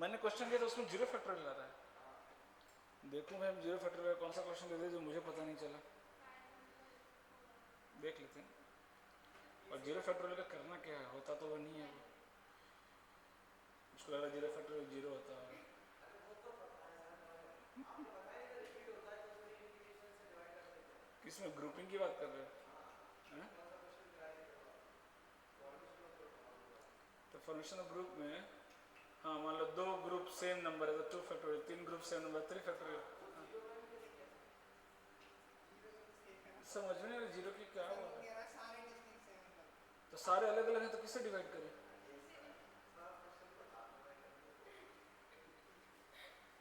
मैंने क्वेश्चन दिया तो उसमें जीरो फैक्टोरियल ला रहा है। देखूं भाई जीरो फैक्टोरियल कौन सा क्वेश्चन दे दे जो मुझे पता नहीं चला। देख लेते हैं। और जीरो फैक्टोरियल का करना क्या है, होता तो वो नहीं है वो। उसको लग रहा है जीरो फैक्टोरियल जीरो होता है। किसमें ग्रुपिंग की बात कर रहे हो? तो फॉर्मेशन ऑफ ग्रुप में हाँ मान लो दो ग्रुप सेम नंबर है तो टू फैक्टोरियल, तीन group same number three factorial. समझ में नहीं आ रहा जीरो की क्या बोल रहा है। तो सारे अलग अलग हैं तो किससे डिवाइड करें?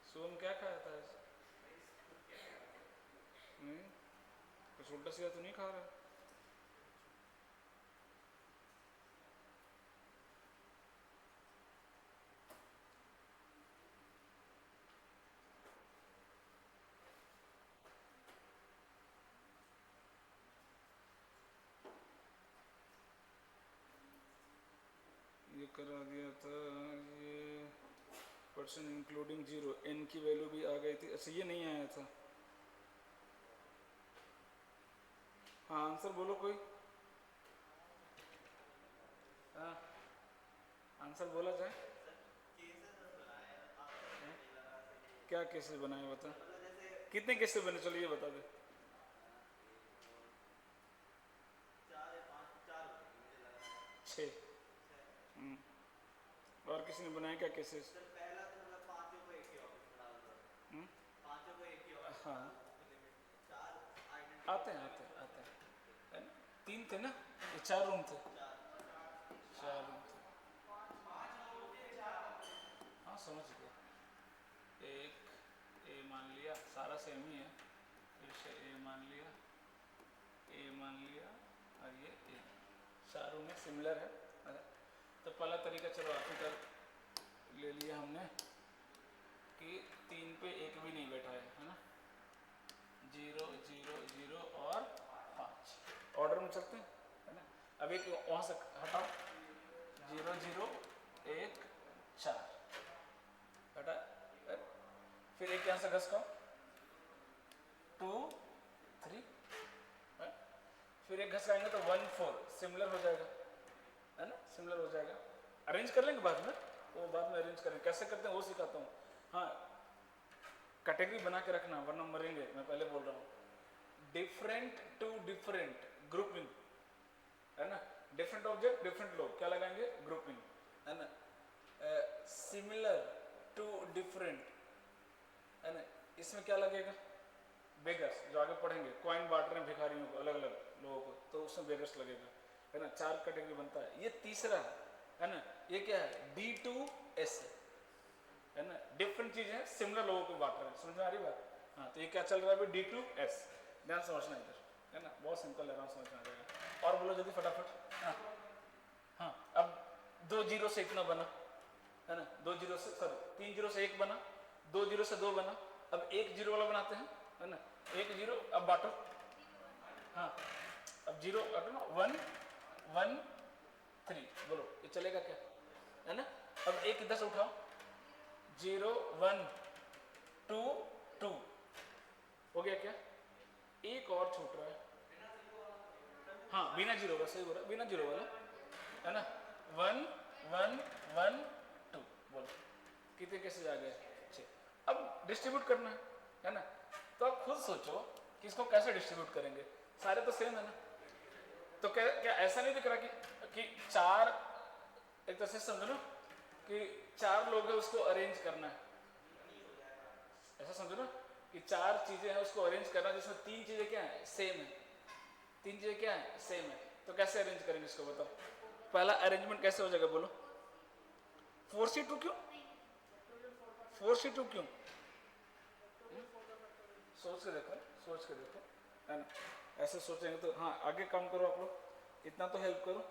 सोम क्या खाया था आज? कुछ उल्टा सीधा तो नहीं खा रहा? ये करा दिया था ये परसेंट इंक्लूडिंग जीरो, एन की वैल्यू भी आ गई थी। अच्छा ये नहीं आया था। हाँ आंसर बोलो कोई। हाँ आंसर बोला जाए। क्या केसेस बनाए बता, कितने केसेस बने चलो ये बता दे। छः। और किसी ने बनाया क्या केसेस? हाँ आते हैं आते हैं आते हैं, है ना? तीन थे ना, ये चार रूम थे। चार रूम थे। हाँ समझ गया। एक ए मान लिया, सारा सेम ही है। फिर से ए मान लिया, ए मान लिया, और ये ए। चार रूम में सिमिलर है। तो पहला तरीका चलो आप ही ले लिया हमने कि तीन पे एक भी नहीं बैठा है ना। जीरो जीरो जीरो और पाँच ऑर्डर में चलते हैं, है ना। अब एक वहाँ से हटाओ, जीरो जीरो एक चार हटा। फिर एक यहाँ से घसकाओ, टू थ्री, फिर एक घसकाएंगे तो वन फोर, सिमिलर हो जाएगा, है ना, सिमिलर हो जाएगा। अरेंज कर लेंगे बाद में, वो बाद में अरेंज करेंगे, कैसे करते हैं वो सिखाता हूँ। हाँ कैटेगरी बना के रखना वरना मरेंगे, मैं पहले बोल रहा हूँ। डिफरेंट टू डिफरेंट ग्रुपिंग, है ना। डिफरेंट ऑब्जेक्ट डिफरेंट लोग क्या लगाएंगे, ग्रुपिंग, है ना। सिमिलर टू डिफरेंट, है ना, इसमें क्या लगेगा, बेगर्स। जो आगे पढ़ेंगे कॉइन बांट रहे हैं भिखारियों को, अलग अलग लोगों को, तो उसमें बेगर्स लगेगा, है ना। चार कैटेगरी बनता है। ये तीसरा है ना, ये क्या है, डी टू एस है ना। डिफरेंट चीजें हैं, सिमिलर लोगों को बांट रहे हैं, समझ में आ रही बात। हाँ तो ये क्या चल रहा है अभी, डी टू एस। ध्यान समझना इधर, है ना, बहुत सिंपल है, आराम समझ में आ जाएगा। और बोलो जल्दी फटाफट। हाँ हाँ अब दो जीरो से इतना बना, है ना, दो जीरो से सॉरी तीन जीरो से एक बना, दो जीरो से दो बना। अब एक जीरो वाला बनाते हैं, है ना, एक जीरो अब बांटो। हाँ अब जीरो बांटो ना, वन वन थ्री, बोलो ये चलेगा क्या, है ना। अब एक इधर से उठाओ, जीरो वन टू टू, हो गया क्या। एक और छूट रहा है, हाँ बिना जीरो का, सही बोल रहा है, बिना जीरो वाला, है ना। वन वन वन टू, बोलो कितने कैसे आ गए, छः। अब डिस्ट्रीब्यूट करना है ना। तो आप खुद सोचो कि इसको कैसे डिस्ट्रीब्यूट करेंगे, सारे तो सेम है ना। तो क्या क्या ऐसा नहीं दिख रहा कि चार, एक तरह से समझो ना कि चार लोग हैं उसको अरेंज करना है, ऐसा समझो ना कि चार चीजें हैं उसको अरेंज करना, जिसमें तीन चीजें क्या है, सेम है। तीन चीजें क्या है, सेम है। तो कैसे अरेंज करेंगे इसको बताओ। पहला अरेंजमेंट कैसे हो जाएगा बोलो, फोर सी टू क्यों, फोर सी टू क्यों, सोच के देखो, सोच के देखो, है ना। ऐसे सोचेंगे तो हाँ आगे काम करो आप लोग, इतना तो हेल्प करो।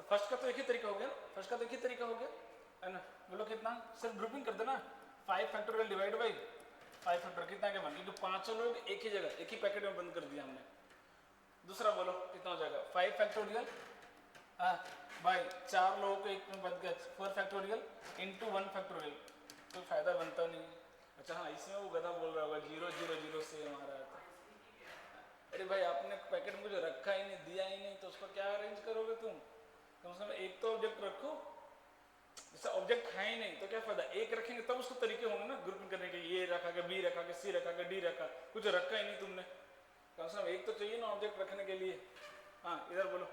फर्स्ट का तो एक ही तरीका हो गया ना, फर्स्ट का तो एक ही तरीका हो गया है ना। बोलो कितना, सिर्फ ग्रुपिंग कर देना, 5 फैक्टोरियल डिवाइड बाई 5 फैक्टर कितना के बन, क्योंकि पांचों लोग एक ही जगह एक ही पैकेट में बंद कर दिया हमने। दूसरा बोलो कितना हो जाएगा, 5 फैक्टोरियल भाई 4 लोगों को एक में बन गया 4 फैक्टोरियल इंटू 1 फैक्टोरियल, कोई फायदा बनता नहीं। अच्छा हाँ, इसमें वो गधा बोल रहा होगा 0 0 0 से हमारा आता। अरे भाई आपने पैकेट में मुझे रखा ही नहीं, दिया ही नहीं, तो उसको क्या अरेंज करोगे तुम, कम से कम एक तो ऑब्जेक्ट रखो। जैसा ऑब्जेक्ट है ही नहीं तो क्या फायदा, एक रखेंगे तब उसको तरीके होंगे ना ग्रुपिंग करने के, ये रखा के बी रखा के सी रखा के डी रखा, कुछ रखा ही नहीं तुमने, कम से कम एक तो चाहिए ना ऑब्जेक्ट रखने के लिए। हाँ इधर बोलो,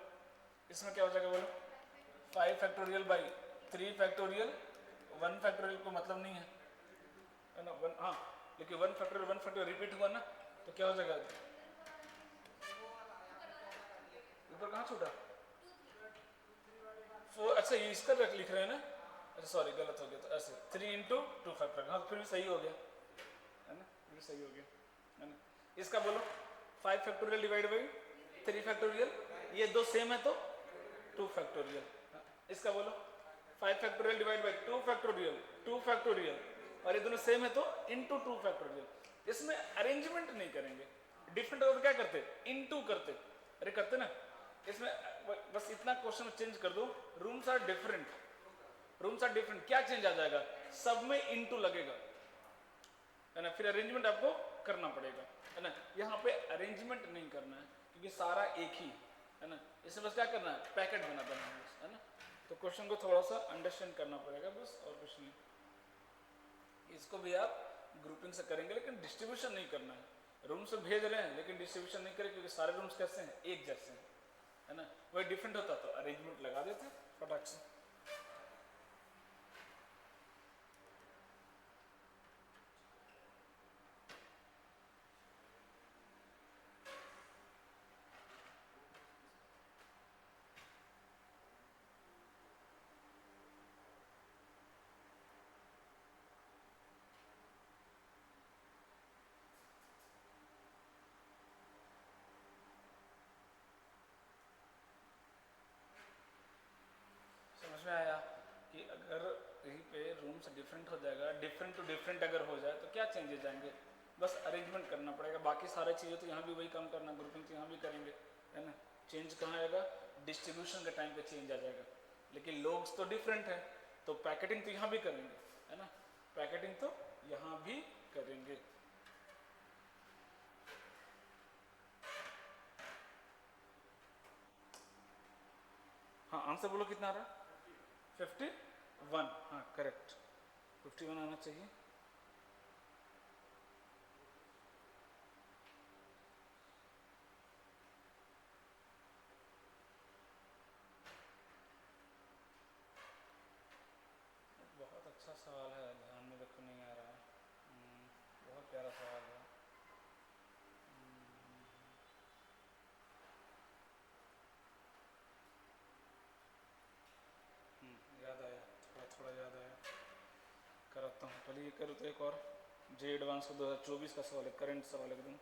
इसमें क्या हो जाएगा बोलो, 5 फैक्टोरियल बाई 3 फैक्टोरियल, 1 फैक्टोरियल को मतलब नहीं है ना, 1 हाँ, लेकिन 1 फैक्टोरियल रिपीट हुआ ना, तो क्या हो जाएगा, ऊपर कहाँ छूटा 4, अच्छा ये इसका लिख रहे हैं ना, अच्छा सॉरी गलत हो गया, तो ऐसे 3 इंटू 2 फैक्टोरियल, हाँ फिर भी सही हो गया है ना, फिर सही हो गया है ना। इसका बोलो 5 फैक्टोरियल डिवाइड बाई 3 फैक्टोरियल, ये दो सेम है तो 2 फैक्टोरियल। इसका बोलो 5 factorial divide by 2 factorial 2 factorial, और ये दोनों सेम है तो इंटू 2 फैक्टोरियल। इसमें अरेंजमेंट नहीं करेंगे, डिफरेंट और क्या करते, इंटू करते, अरे करते ना। इसमें बस इतना क्वेश्चन चेंज कर दो, rooms are different, rooms are different, क्या चेंज आ जाएगा, सब में इंटू लगेगा है ना, फिर अरेंजमेंट आपको करना पड़ेगा है ना। यहाँ पे अरेंजमेंट नहीं करना है क्योंकि सारा एक ही है ना, इसमें बस क्या करना है, पैकेट बना देना है ना। तो क्वेश्चन को थोड़ा सा अंडरस्टैंड करना पड़ेगा बस, और कुछ नहीं। इसको भी आप ग्रुपिंग से करेंगे लेकिन डिस्ट्रीब्यूशन नहीं करना है, रूम्स से भेज रहे हैं लेकिन डिस्ट्रीब्यूशन नहीं करें, क्योंकि सारे रूम्स कैसे हैं, एक जैसे हैं है ना। वही डिफरेंट होता तो अरेंजमेंट लगा देते फटाक से। समझ में आया कि अगर यहीं पे रूम से डिफरेंट हो जाएगा, डिफरेंट टू डिफरेंट अगर हो जाए तो क्या चेंजेस आएंगे, बस अरेंजमेंट करना पड़ेगा, बाकी सारी चीज़ें तो यहाँ भी वही काम करना, ग्रुपिंग तो यहाँ भी करेंगे है ना। चेंज कहाँ आएगा, डिस्ट्रीब्यूशन के टाइम पे चेंज आ जाएगा, लेकिन लोग तो डिफरेंट है तो पैकेटिंग तो यहाँ भी करेंगे है ना, पैकेटिंग तो यहाँ भी करेंगे। हाँ आंसर बोलो कितना आ रहा है, 51, हाँ करेक्ट 51 आना चाहिए। बहुत अच्छा सवाल है, ध्यान में रखो, नहीं आ रहा है, बहुत प्यारा सवाल है। याद आया, थोड़ा थोड़ा याद आया, कराता हूँ पहले ये करो तो एक और जे एडवांस का 2024 का सवाल है, करंट सवाल एकदम,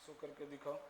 सो करके दिखाओ।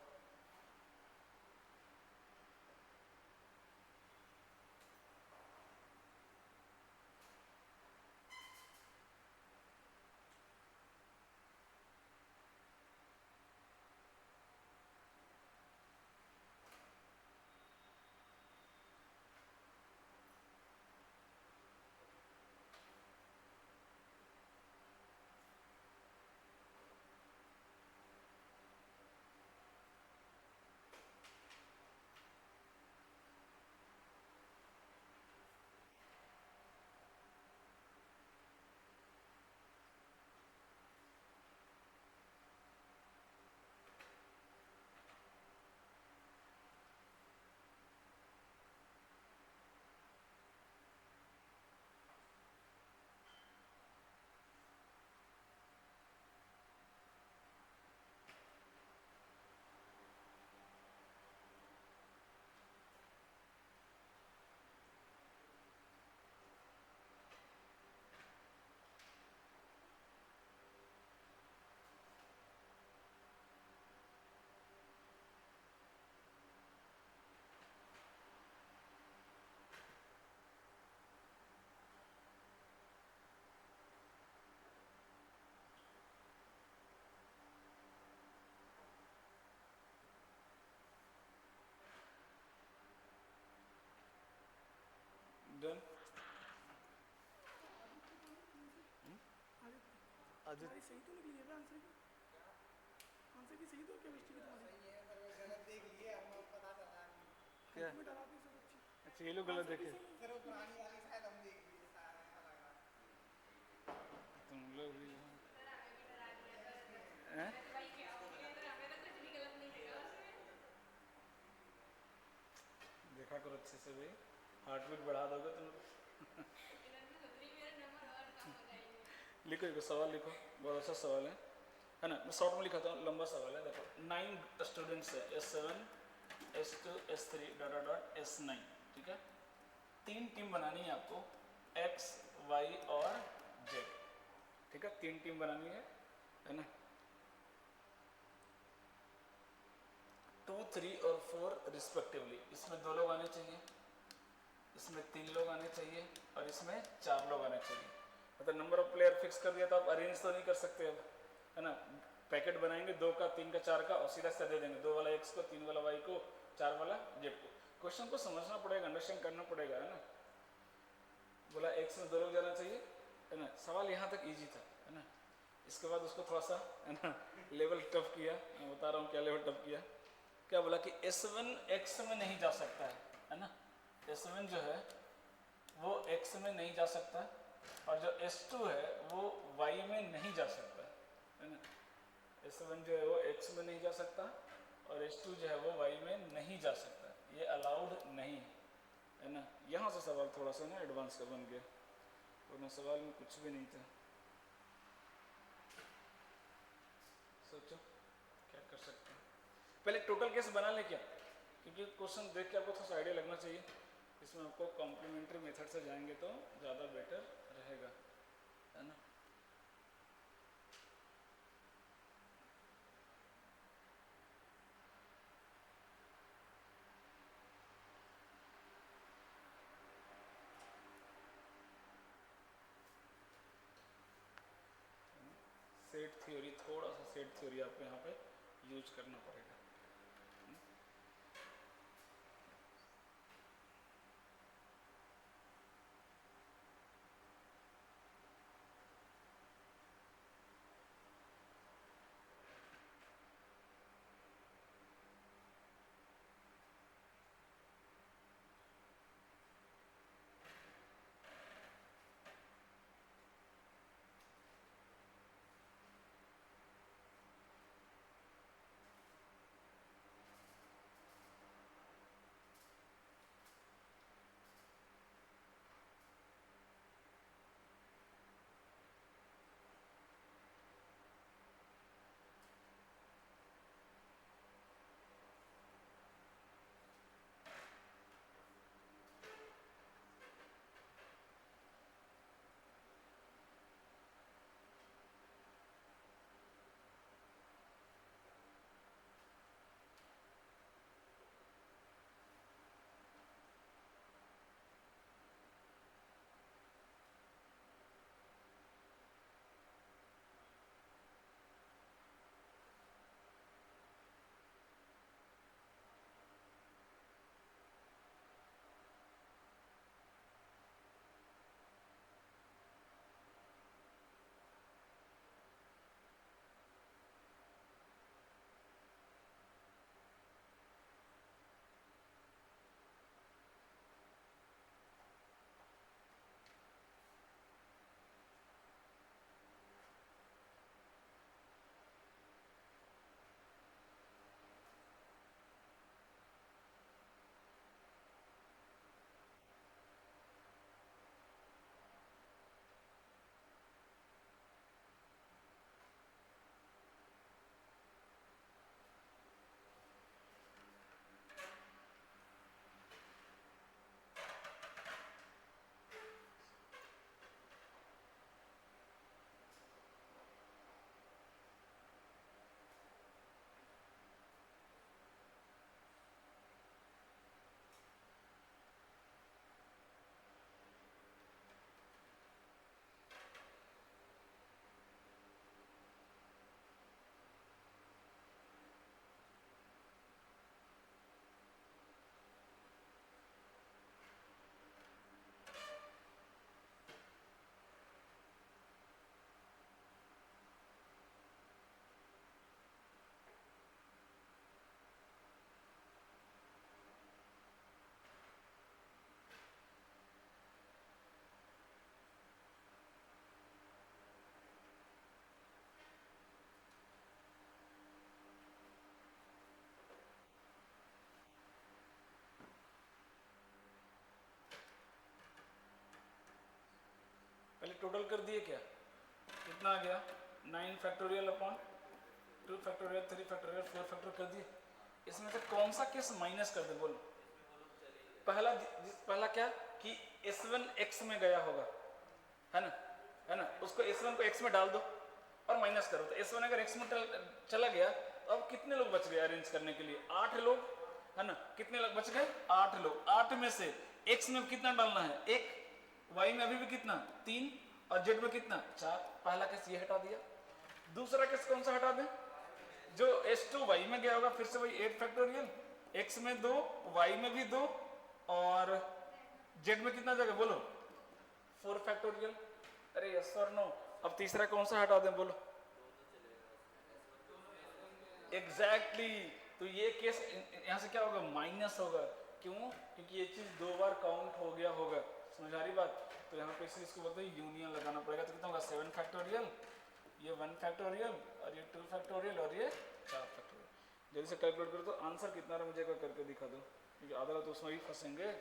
अजित तुम्हारी सही तो निकली है ना आंसर की? आंसर की सही तो केमिस्ट्री की तुम्हारी? सही है पर वो गलत देख लिए हम पता चला नहीं। क्या? इसमें डराते सब अच्छी। अच्छा ये लोग गलत आंसर की देखे। सही है। फिर वो पुरानी वाली शायद हम देख लिए सारा ऐसा लग रहा। तुम लोग भी केमिस्ट्री हैं? इसको गलत है। देखा करो अच्छे से भाई, हार्ट बीट बढ़ा दोगे तुम लोग। लिखो लिखो सवाल लिखो, बहुत अच्छा सवाल है ना। मैं शॉर्ट में लिखाता हूँ, लंबा सवाल है। देखो 9 स्टूडेंट्स है, S7 S2 S3 dot dot dot S9, ठीक है। 3 टीम बनानी है आपको, X Y और Z, ठीक है। 3 टीम बनानी है ना। 2 3 और 4 रिस्पेक्टिवली। इसमें 2 लोग आने चाहिए, इसमें 3 लोग आने चाहिए और इसमें 4 लोग आने चाहिए। मतलब नंबर ऑफ प्लेयर फिक्स कर दिया तो आप अरेंज तो नहीं कर सकते अब, है ना। पैकेट बनाएंगे 2 का 3 का 4 का और सीधा से दे देंगे, 2 वाला X को, 3 वाला Y को, 4 वाला Z को। क्वेश्चन को समझना पड़ेगा, अंडरस्टैंड करना पड़ेगा, है ना। बोला X में 2 लोग जाना चाहिए, है ना। सवाल यहाँ तक ईजी था, है ना। इसके बाद उसको थोड़ा सा, है ना, लेवल टफ किया। मैं बता रहा हूँ क्या लेवल टफ किया। क्या बोला कि S1 X में नहीं जा सकता है ना। S1 जो है वो X में नहीं जा सकता, और जो S2 है वो Y में नहीं जा सकता, है ना। S1 जो है वो X में नहीं जा सकता और S2 जो है वो Y में नहीं जा सकता, ये अलाउड नहीं है ना। यहाँ से सवाल थोड़ा सा ना एडवांस का बन गया, वरना सवाल में कुछ भी नहीं था। सोचो क्या कर सकते हैं। पहले टोटल केस बना ले क्या, क्योंकि क्वेश्चन देख के आपको थोड़ा सा आइडिया लगना चाहिए। इसमें आपको कॉम्प्लीमेंट्री मेथड से जाएंगे तो ज़्यादा बेटर रहेगा, है ना। सेट थ्योरी, थोड़ा सा सेट थ्योरी आपको यहाँ पे यूज करना पड़ेगा। टोटल कर दिए क्या, कितना आ गया 9 factorial upon 2 factorial 3 factorial 4 factorial कर दिए। इसमें से कौन सा केस माइनस कर दे बोलो। पहला क्या कि S1 x में गया होगा, है ना, उसको S1 को x में डाल दो और माइनस करो। तो S1 अगर x में चला गया तो अब कितने लोग बच गए अरेंज करने के लिए, 8 लोग, है ना। कितने लोग बच गए, 8 लोग। 8 में से x में कितना डालना है 1, y में अभी भी कितना 3 और z में कितना 4। पहला केस ये हटा दिया। दूसरा केस कौन सा हटा दें, जो S2 y में गया होगा, फिर से वही 8 फैक्टोरियल, x में 2 y में भी 2 और z में कितना जगह बोलो 4 फैक्टोरियल। अरे यस और नो। अब तीसरा कौन सा हटा दें बोलो, एग्जैक्टली तो ये केस यहाँ से क्या होगा माइनस होगा। क्यों, क्योंकि ये चीज 2 बार काउंट हो गया होगा। समझ आ रही बात। तो यहाँ पे इसको बोलते हैं यूनियन लगाना पड़ेगा। तो कितना होगा 7 फैक्टोरियल, ये 1 फैक्टोरियल और ये 2 फैक्टोरियल और ये 4 फैक्टोरियल। जल्दी से कैलकुलेट करो तो आंसर कितना रहा मुझे एक बार करके दिखा दो, क्योंकि आधा तो उसमें भी फंसेंगे।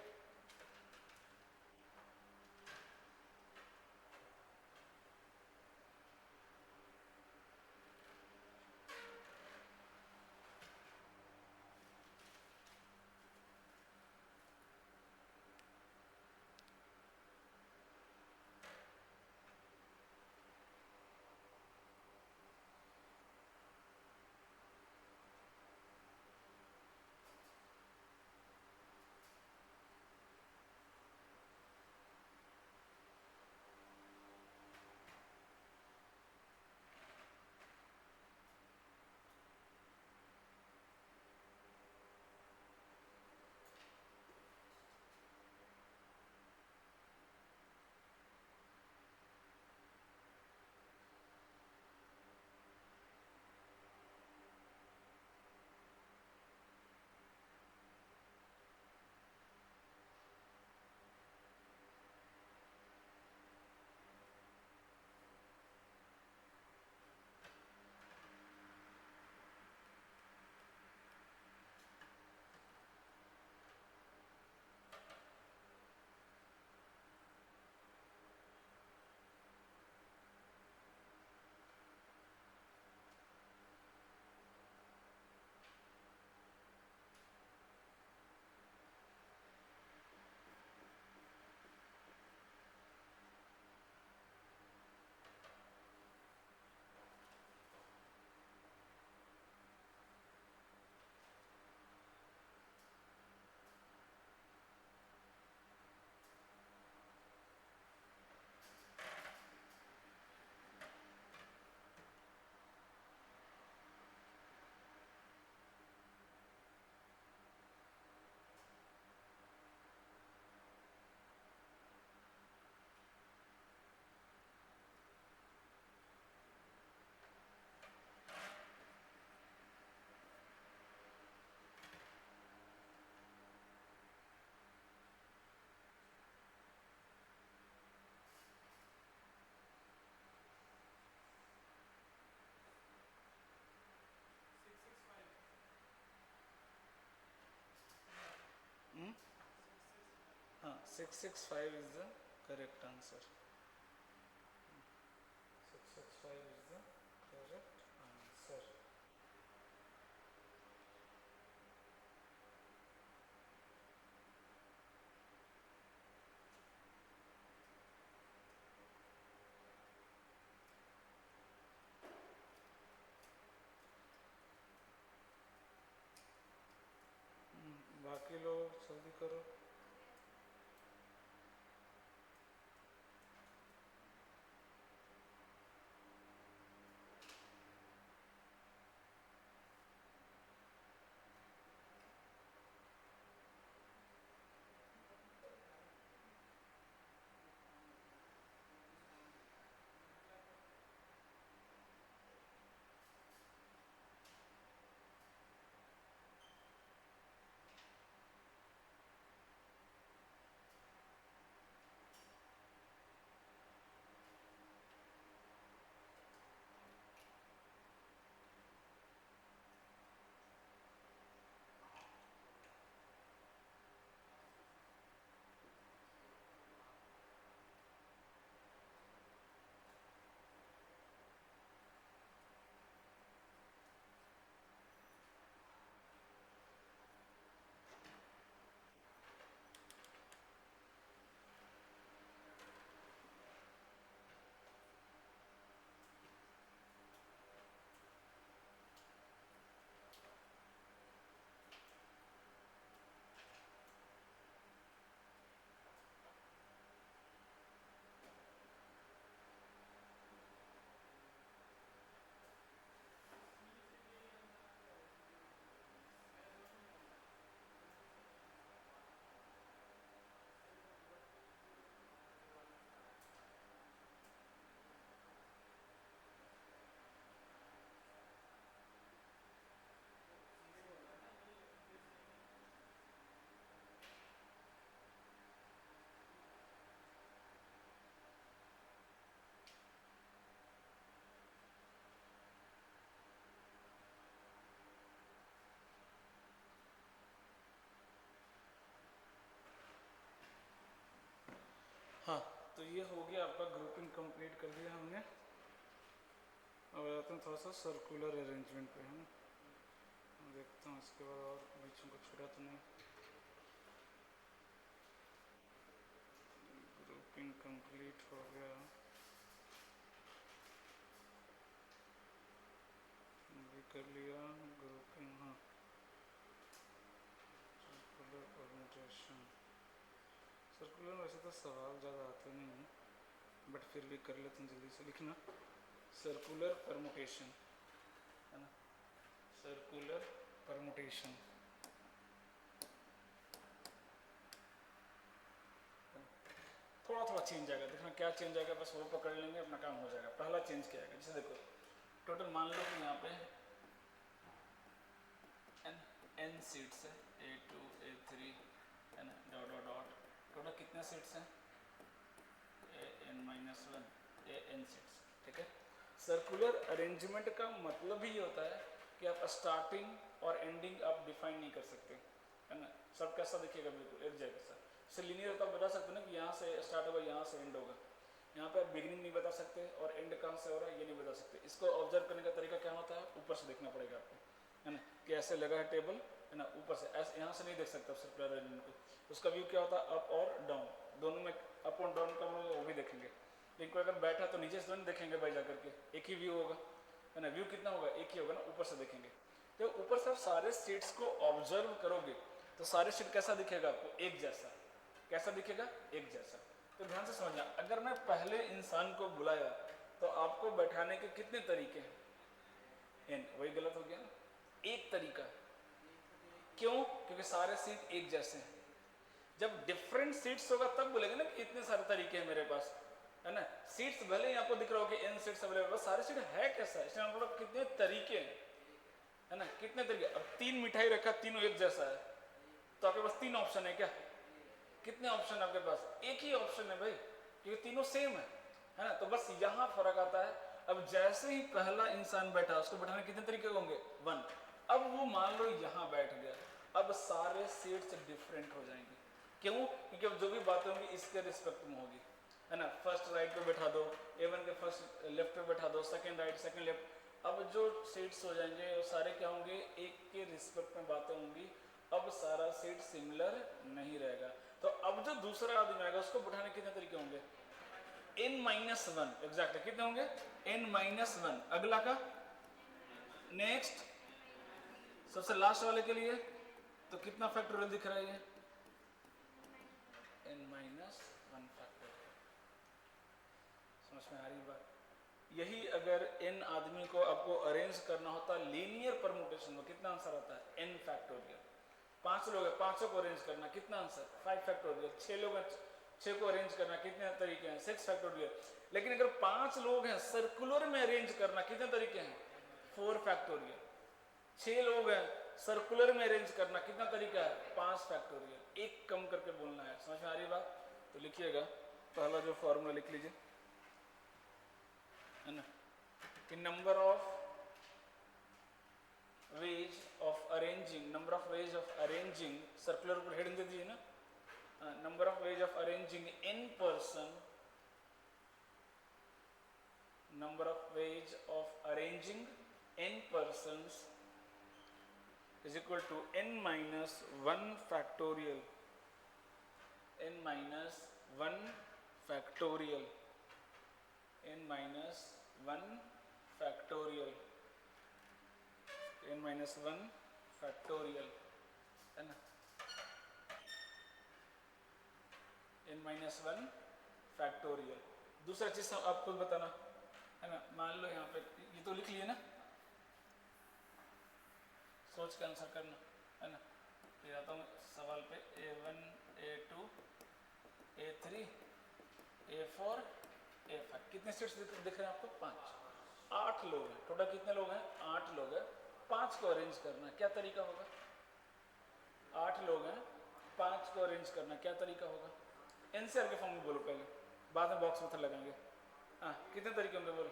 हाँ 665 is the correct answer. 665 is the correct answer. बाकी लोग जल्दी करो। तो ये हो गया आपका ग्रुपिंग कंप्लीट कर दिया हमने। अब आते हैं थोड़ा सा सर्कुलर अरेंजमेंट पे, है ना। देखता हूँ इसके बाद और बीच में कुछ छूटा तो नहीं। ग्रुपिंग कंप्लीट हो गया, भी कर लिया ग्रुपिंग। हाँ, सर्कुलर परम्यूटेशन। सर्कुलर वैसे तो सवाल ज़्यादा आते नहीं हैं, बट फिर भी कर लेते हैं जल्दी से। लिखना सर्कुलर परम्यूटेशन, है ना, सर्कुलर परम्यूटेशन। थोड़ा थोड़ा चेंज आएगा, देखना क्या चेंज आएगा, बस वो पकड़ लेंगे, अपना काम हो जाएगा। पहला चेंज क्या आएगा, जैसे देखो टोटल मान लो कि यहाँ पे n सीट्स है, A2 A3, है ना, डॉट डॉट डॉट। टोटल कितने सीट्स हैं, an-1 an सीट्स, ठीक है। सर्कुलर अरेंजमेंट का मतलब ही होता है कि आप स्टार्टिंग और एंडिंग आप डिफाइन नहीं कर सकते, है ना। सब कैसा दिखेगा, बिल्कुल एक जैसा। इससे लीनियर तो आप बता सकते हो ना कि यहाँ से स्टार्ट होगा, यहाँ से एंड होगा। यहाँ पे आप बिगिनिंग नहीं बता सकते और एंड कहाँ से हो रहा है ये नहीं बता सकते। इसको ऑब्जर्व करने का तरीका क्या होता है, ऊपर से देखना पड़ेगा आपको, है ना, कि ऐसे लगा है टेबल, है ना, ऊपर से ऐसे यहाँ से नहीं देख सकते सर्कुलर अरेंजमेंट को। उसका व्यू क्या होता है, अप और डाउन, दोनों में अप और डाउन का हम लोग वो भी देखेंगे। लेकिन कोई अगर बैठा तो नीचे से तो नहीं देखेंगे भाई जा करके, एक ही व्यू होगा, है ना। व्यू कितना होगा, एक ही होगा ना, ऊपर से देखेंगे। तो ऊपर से आप सारे सीट्स को ऑब्जर्व करोगे तो सारे सीट कैसा दिखेगा आपको, एक जैसा। कैसा दिखेगा, एक जैसा। तो ध्यान से समझना, अगर मैं पहले इंसान को बुलाया तो आपको बैठाने के कितने तरीके हैं, एन, वही गलत हो गया ना, एक तरीका। क्यों, क्योंकि सारे सीट एक जैसे हैं। जब डिफरेंट सीट्स होगा तब बोलेंगे ना कि इतने सारे तरीके हैं मेरे पास, है ना। सीट्स भले ही आपको दिख रहा हो कि n सीट्स अवेलेबल, सारे सीट है कैसा, इसलिए हम लोग कितने तरीके हैं, है ना, कितने तरीके। अब 3 मिठाई रखा, तीनों एक जैसा है, तो आपके पास 3 ऑप्शन है क्या, कितने ऑप्शन आपके पास, एक ही ऑप्शन है भाई, क्योंकि तीनों सेम है ना। तो बस यहाँ फर्क आता है। अब जैसे ही पहला इंसान बैठा, उसको बैठाने कितने तरीके होंगे, 1। अब वो मान लो यहाँ बैठ गया, अब सारे सीट्स डिफरेंट हो जाएंगे। क्यों, क्योंकि अब जो भी बातें होंगी इसके रिस्पेक्ट में होगी, है ना। फर्स्ट राइट पे बैठा दो, A1 के फर्स्ट लेफ्ट पे बैठा दो, सेकंड राइट सेकंड लेफ्ट। अब जो सीट्स हो जाएंगे वो सारे क्या होंगे, एक के रिस्पेक्ट में बातें होंगी। अब सारा सीट सिमिलर नहीं रहेगा। तो अब जो दूसरा आदमी आएगा उसको बैठाने कितने तरीके होंगे, n-1, एग्जैक्टली कितने होंगे, n-1। अगला का नेक्स्ट, सबसे लास्ट वाले के लिए तो कितना फैक्टोरियल दिख रहा है ये, n-1 फैक्टोरियल। समझ में आ रही बात। यही अगर n आदमी को आपको अरेंज करना होता लीनियर परम्यूटेशन में, कितना आंसर आता है, n फैक्टोरियल। 5 लोग हैं, 5 को अरेंज करना कितना आंसर, 5 फैक्टोरियल। 6 लोग हैं, 6 को अरेंज करना कितने तरीके हैं, 6 फैक्टोरियल। लेकिन अगर 5 लोग हैं, सर्कुलर में अरेंज करना कितने तरीके हैं, 4 फैक्टोरियल। 6 लोग हैं, सर्कुलर में अरेंज करना कितना तरीका है, 5 फैक्टोरियल। एक कम करके बोलना है। समझ में आ रही बात, तो लिखिएगा पहला जो फॉर्मूला लिख लीजिए, है ना, कि number of ways of arranging, number of ways of arranging, circular ऊपर हेडिंग दे दीजिए ना, number of ways of arranging in person, number of ways of arranging n persons is equal to n-1 factorial, n-1 factorial, n-1 factorial, n-1 factorial, है ना, n-1 factorial. दूसरा चीज आपको बताना, है ना। मान लो यहाँ पे ये तो लिख लिए ना, सोच के आंसर करना, है ना। फिर आता हूँ सवाल पे, A1 A2 A3 A4 A5। कितने सीट्स दिख रहे हैं आपको, 5। 8 लोग हैं टोटल, कितने लोग हैं, 8 लोग हैं। 5 को अरेंज करना क्या तरीका होगा, 8 लोग हैं, 5 को अरेंज करना क्या तरीका होगा। एनसीआर के फॉर्म में बोलो पहले, बाद में बॉक्स मेथड लगाएंगे। हाँ, कितने तरीके होंगे बोलो,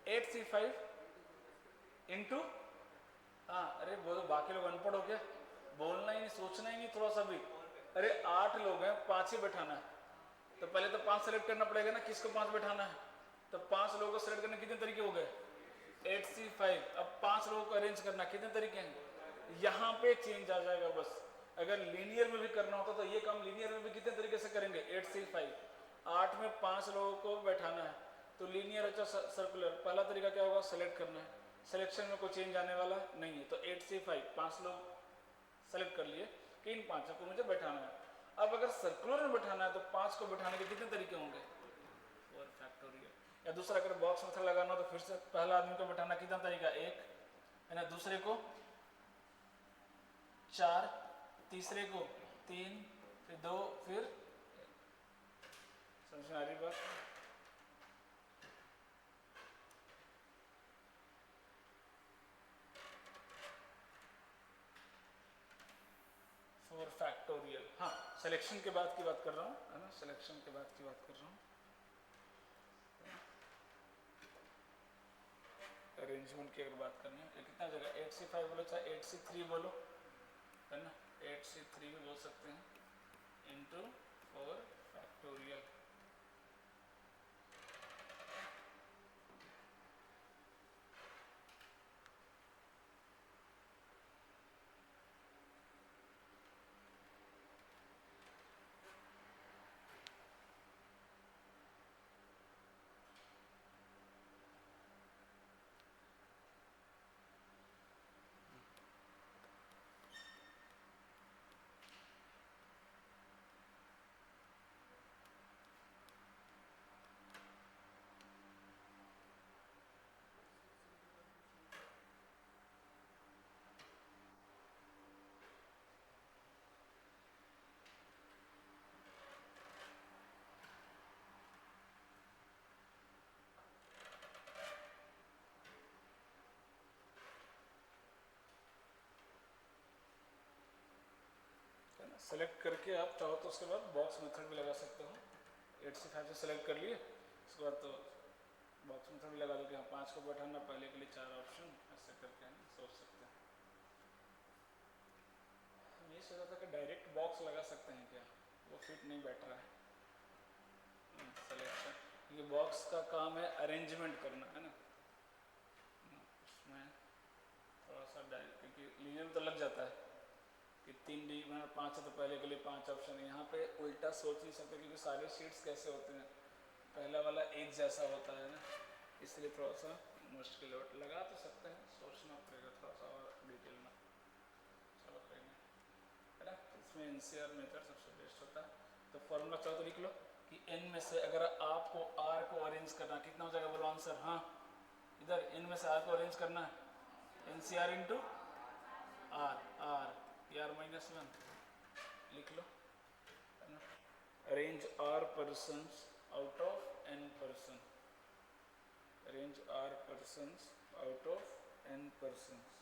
8C5 इंटू, हाँ अरे बोलो, बाकी लोग अनपढ़ हो गया, बोलना ही नहीं, सोचना ही नहीं थोड़ा सा भी। अरे 8 लोग हैं, 5 ही बैठाना है, तो पहले तो 5 सेलेक्ट करना पड़ेगा ना, किसको 5 बैठाना है। तो 5 लोगों को सेलेक्ट करने कितने तरीके हो गए, 8C5। अब 5 लोगों को अरेंज करना कितने तरीके हैं, यहाँ पे चेंज आ जाएगा बस। अगर लीनियर में भी करना होता तो ये काम लीनियर में भी कितने तरीके से करेंगे, 8C5। 8 में 5 लोगों को बैठाना है तो लीनियर अच्छा सर्कुलर। पहला तरीका क्या होगा, सेलेक्ट करना है, सिलेक्शन में कोई चेंज आने वाला नहीं है। तो 8C5 5 लोग सेलेक्ट कर लिए कि इन 5 को मुझे बैठाना है। अब अगर सर्कुलर में बैठाना है तो 5 को बैठाने के कितने तरीके होंगे, 4 फैक्टोरियल। या दूसरा अगर बॉक्स मेथड लगाना हो तो फिर से पहला आदमी को बैठाना कितना तरीका, 1 है ना, दूसरे को 4, तीसरे को 3, फिर 2, फिर समझ में आ रही बात। फैक्टोरियल। हाँ, सिलेक्शन के बाद की बात कर रहा हूँ, है ना, सिलेक्शन के बाद की बात कर रहा हूँ। अरेंजमेंट की अगर बात करनी है, कितना जगह 8C5 बोलो चाहे 8C3 बोलो, है ना, 8C3 भी बोल सकते हैं, इंटू 4 फैक्टोरियल। सेलेक्ट करके आप चाहो तो उसके बाद बॉक्स मेथड भी लगा सकते हो। 8C5 से सेलेक्ट कर लिए, उसके बाद तो बॉक्स मेथड भी लगा दो कि हाँ 5 को बैठाना, पहले के लिए 4 ऑप्शन, ऐसे करके हम सोच सकते हैं। हम ये सोचा था कि डायरेक्ट बॉक्स लगा सकते हैं क्या, वो फिट नहीं बैठ रहा है सिलेक्शन। ये बॉक्स का काम है अरेंजमेंट करना, है ना, उसमें थोड़ा सा डायरेक्ट, क्योंकि लीनियर में तो लग जाता है कि 3D में 5 है तो पहले के लिए 5 ऑप्शन है। यहाँ पे उल्टा सोच नहीं सकते क्योंकि सारे शीट्स कैसे होते हैं, पहला वाला एक जैसा होता है ना, इसलिए थोड़ा सा मुश्किल है। लगा तो सकते हैं, सोचना पड़ेगा थोड़ा सा और डिटेल में। चलो कोई नहीं, है ना, इसमें NCR मेथड सबसे बेस्ट होता है। तो फॉर्मूला चाहो तो लिख लो कि n में से अगर आपको r को अरेंज करना कितना हो जाएगा, बोलो आंसर। हाँ, इधर n में से r को अरेंज करना है, NCR इंटू r R-1 लिख लो, है ना। Arrange R persons out of n person, arrange R persons out of n persons।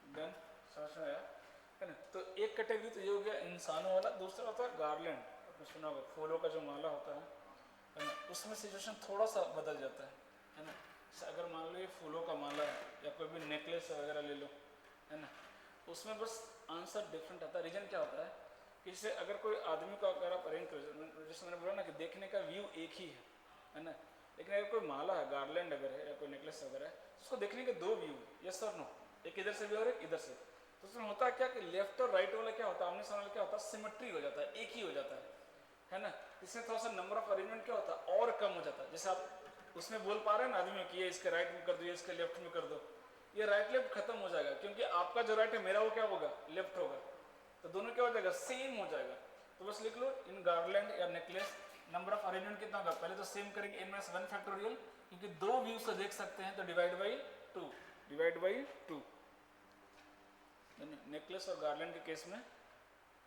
Done, समझ में आया, है ना। तो एक कैटेगरी तो ये हो गया इंसानों वाला, दूसरा होता है गार्लैंड, आपने सुना होगा फूलों का जो माला होता है ना। उसमें सिचुएशन थोड़ा सा बदल जाता है ना। अगर मान लो ये फूलों का माला है या कोई भी नेकलेस वगैरह ले लो, है ना, उसमें बस आंसर डिफरेंट आता है। रीजन क्या होता है कि जैसे अगर कोई आदमी को अगर आप अरेंज करो, जैसे मैंने बोला ना कि देखने का व्यू एक ही है ना, लेकिन अगर कोई माला है, गार्लैंड अगर है या कोई नेकलेस वगैरह है, उसको देखने के दो व्यू है, यस और नो, एक इधर से भी और एक इधर से। तो उसमें होता है क्या कि लेफ्ट और राइट वाला क्या होता है, आमने सामने वाला क्या होता है, सिमेट्री हो जाता है, एक ही हो जाता है ना। इसमें थोड़ा सा नंबर ऑफ अरेंजमेंट क्या होता है और कम हो जाता है। जैसे आप उसमें बोल पा रहे हैं ना आदमी कि ये इसके राइट में कर दो, ये इसके लेफ्ट में कर दो, ये राइट लेफ्ट खत्म हो जाएगा, क्योंकि आपका जो राइट है मेरा वो क्या होगा, लेफ्ट होगा, तो दोनों क्या हो जाएगा, सेम हो जाएगा। तो बस लिख लो इन गार्लैंड या नेकलेस नंबर ऑफ अरेंजमेंट कितना होगा, पहले तो सेम करेंगे n-1 फैक्टोरियल, क्योंकि दो व्यू से देख सकते हैं तो डिवाइड बाई 2 नेकलेस और गार्लैंड के केस में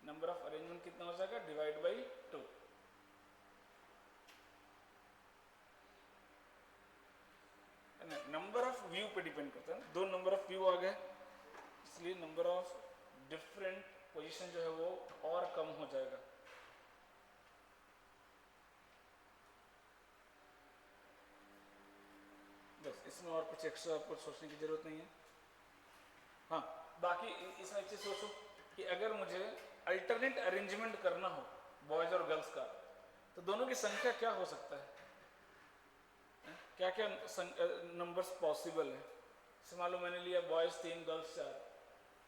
नंबर ऑफ अरेंजमेंट कितना हो जाएगा, divide by 2। Number of view पे डिपेंड करता है, दो नंबर ऑफ व्यू आ गए, इसलिए नंबर ऑफ डिफरेंट पोजीशन जो है वो और कम हो जाएगा। बस इसमें और कुछ एक्स्ट्रा आपको सोचने की जरूरत नहीं है। हाँ, बाकी इसमें एक चीज सोचो कि अगर मुझे अल्टरनेट अरेंजमेंट करना हो बॉयज और गर्ल्स का, तो दोनों की संख्या क्या हो सकता है, क्या क्या नंबर्स पॉसिबल है। जैसे मान लो मैंने लिया बॉयज 3 गर्ल्स 4,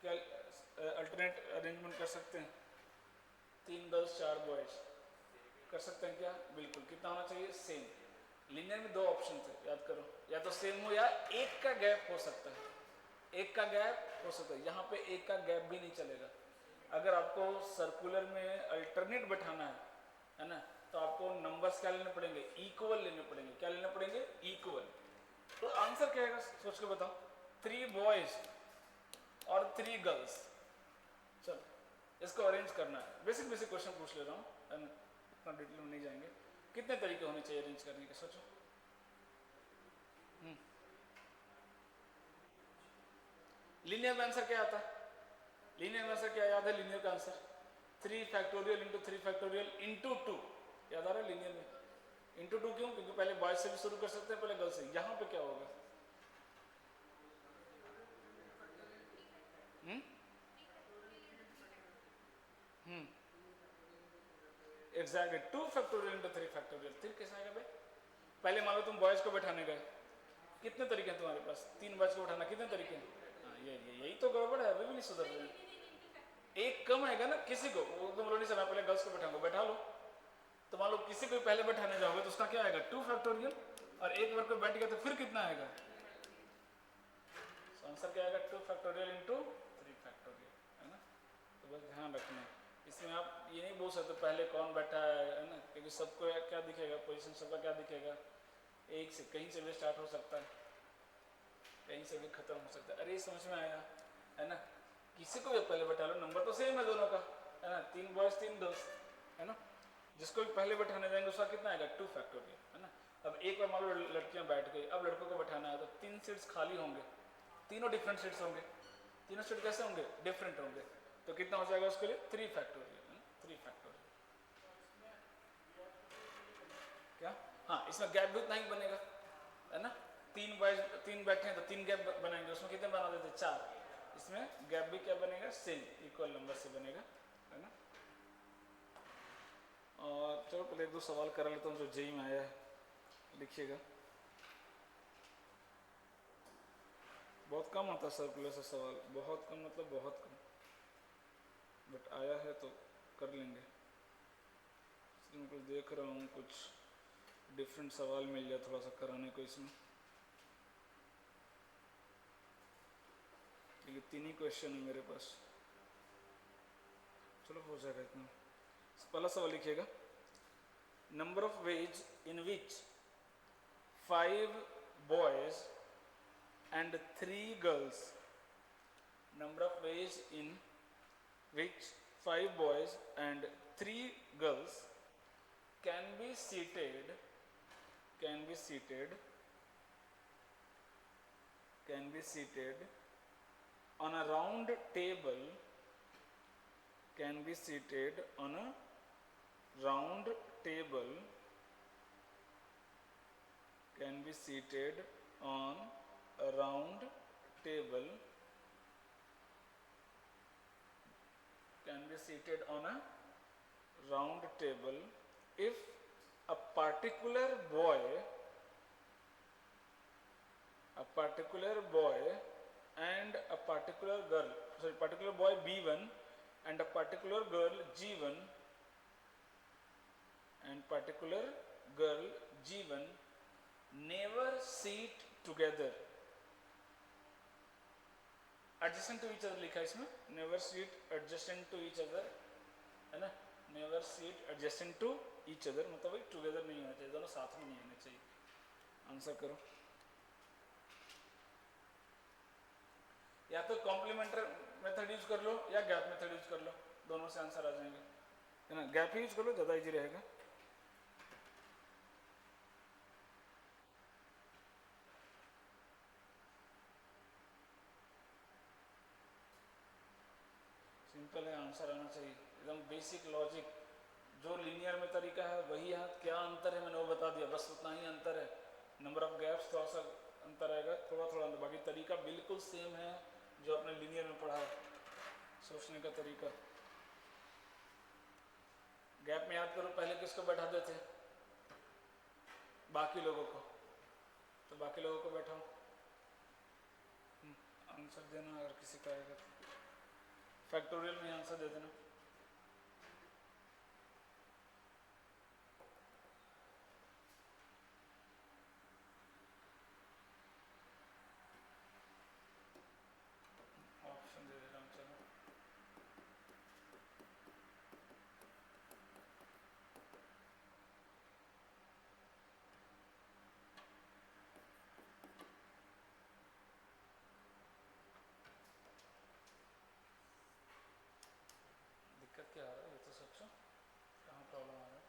क्या अल्टरनेट अरेंजमेंट कर सकते हैं, 3 गर्ल्स 4 बॉयज कर सकते हैं क्या, बिल्कुल। कितना होना चाहिए, सेम। लीनियर में दो ऑप्शन थे, याद करो, या तो सेम हो या एक का गैप हो सकता है, एक का गैप हो सकता है, यहाँ पे एक का गैप भी नहीं चलेगा। अगर आपको सर्कुलर में अल्टरनेट बैठाना है ना, तो आपको नंबर्स क्या लेने पड़ेंगे, इक्वल लेने पड़ेंगे। क्या लेने पड़ेंगे, इक्वल। तो आंसर क्या आएगा, सोच के बताओ। 3 बॉयज और 3 गर्ल्स। चलो इसको अरेंज करना है, बेसिक बेसिक क्वेश्चन पूछ ले रहा हूँ, इतना डिटेल में नहीं जाएंगे। कितने तरीके होने चाहिए अरेंज करने के, सोचो। लीनियर में आंसर क्या आता है, लीनियर में आंसर क्या याद है, लीनियर का answer 3 factorial into 3 factorial into 2, याद आ रहा है लीनियर में। इंटू 2 क्यों, क्योंकि पहले बॉयज से भी शुरू कर सकते हैं, पहले गर्ल्स से। यहाँ पे क्या होगा, एग्जैक्टली 2 फैक्टोरियल इंटू 3 फैक्टोरियल। फिर कैसे आएगा भाई, पहले मान लो तुम बॉयज को बैठाने गए, कितने तरीके हैं तुम्हारे पास, 3 बॉयज को बैठाना, कितने तरीके हैं। हाँ, यही तो गड़बड़ है, अभी भी नहीं सुधर रहे। एक कम आएगा ना किसी को, वो तुम लोग नहीं समय पहले गर्ल्स को बैठाऊंगा, बैठा लो। तो मान लो किसी को पहले बैठाने जाओगे तो उसका क्या आएगा, 2 फैक्टोरियल, और एक बार कोई बैठ गया तो फिर कितना आएगा। आंसर क्या आएगा, 2 फैक्टोरियल इंटू 3 फैक्टोरियल, है ना। तो बस ध्यान रखना, इसमें आप ये नहीं बोल सकते पहले कौन बैठा है ना, क्योंकि सबको क्या दिखेगा, पोजीशन सबका क्या दिखेगा, एक से कहीं से भी स्टार्ट हो सकता है, कहीं से भी खत्म हो सकता है। अरे समझ में आया, है ना। किसी को भी पहले बैठा लो, नंबर तो सेम है दोनों का, है ना, 3 बॉयज 3 गर्ल्स, है ना। जिसको भी पहले बैठाने जाएंगे उसका कितना आएगा, 2 फैक्टोरियल, है ना। अब एक बार मान लो लड़कियां बैठ गई, अब लड़कों को बैठाना है तो 3 सीट्स खाली होंगे, तीनों डिफरेंट सीट्स होंगे, तीनों सीट कैसे होंगे, डिफरेंट होंगे, तो कितना हो जाएगा उसके लिए, 3 फैक्टोरियल, है ना, 3 फैक्टोरियल। क्या, हाँ, इसमें गैप भी उतना ही बनेगा, है ना। 3 बॉयज 3 बैठे हैं तो 3 गैप बनाएंगे, उसमें कितने बना देते, 4। इसमें गैप भी क्या बनेगा, सेम इक्वल नंबर से बनेगा, है ना। और चलो पहले 1-2 सवाल कर लेता हूँ जो जेई में आया है, लिखिएगा। बहुत कम आता है सर्कुलर से सवाल, बहुत कम मतलब बहुत कम, बट आया है तो कर लेंगे। इसलिए मैं कुछ देख रहा हूँ, कुछ डिफरेंट सवाल मिल जाए थोड़ा सा कराने को इसमें, क्योंकि 3 ही क्वेश्चन है मेरे पास। चलो हो जाएगा इतना। पहला सवाल लिखिएगा, number of ways in which 5 boys and 3 girls, number of ways in which 5 boys and 3 girls can be seated on a round table, can be seated on a round table can be seated on a round table, can be seated on a round table if a particular boy and a particular girl, sorry, particular boy B1 and a particular girl G1 and particular girl G1 never sit together. Adjacent to each other लिखा है इसमें, never sit adjacent to each other, है ना, never sit adjacent to each other मतलब वही together नहीं होना चाहिए, दोनों साथ में नहीं होने चाहिए. आंसर करो. या तो कॉम्प्लीमेंट्री मेथड यूज कर लो या गैप मेथड यूज कर लो, दोनों से आंसर आ जाएंगे, है ना. गैप यूज कर लो, ज़्यादा इजी रहेगा. सिंपल है, आंसर आना चाहिए, एकदम बेसिक लॉजिक. जो लीनियर में तरीका है वही है. क्या अंतर है मैंने वो बता दिया, बस उतना ही अंतर है. नंबर ऑफ गैप्स थोड़ा सा अंतर आएगा, थोड़ा थोड़ा अंतर, बाकी तरीका बिल्कुल सेम है जो आपने लीनियर में पढ़ा है. सोचने का तरीका. गैप में याद करो पहले किसको बैठा देते, बाकी लोगों को, तो बाकी लोगों को बैठाओ. आंसर देना अगर किसी का आएगा तो फैक्टोरियल में आंसर दे देना. ऑप्शन दे दे रहा हूँ, चलो. दिक्कत क्या आ रहा है ये तो सोचो, कहाँ प्रॉब्लम आ रहा है.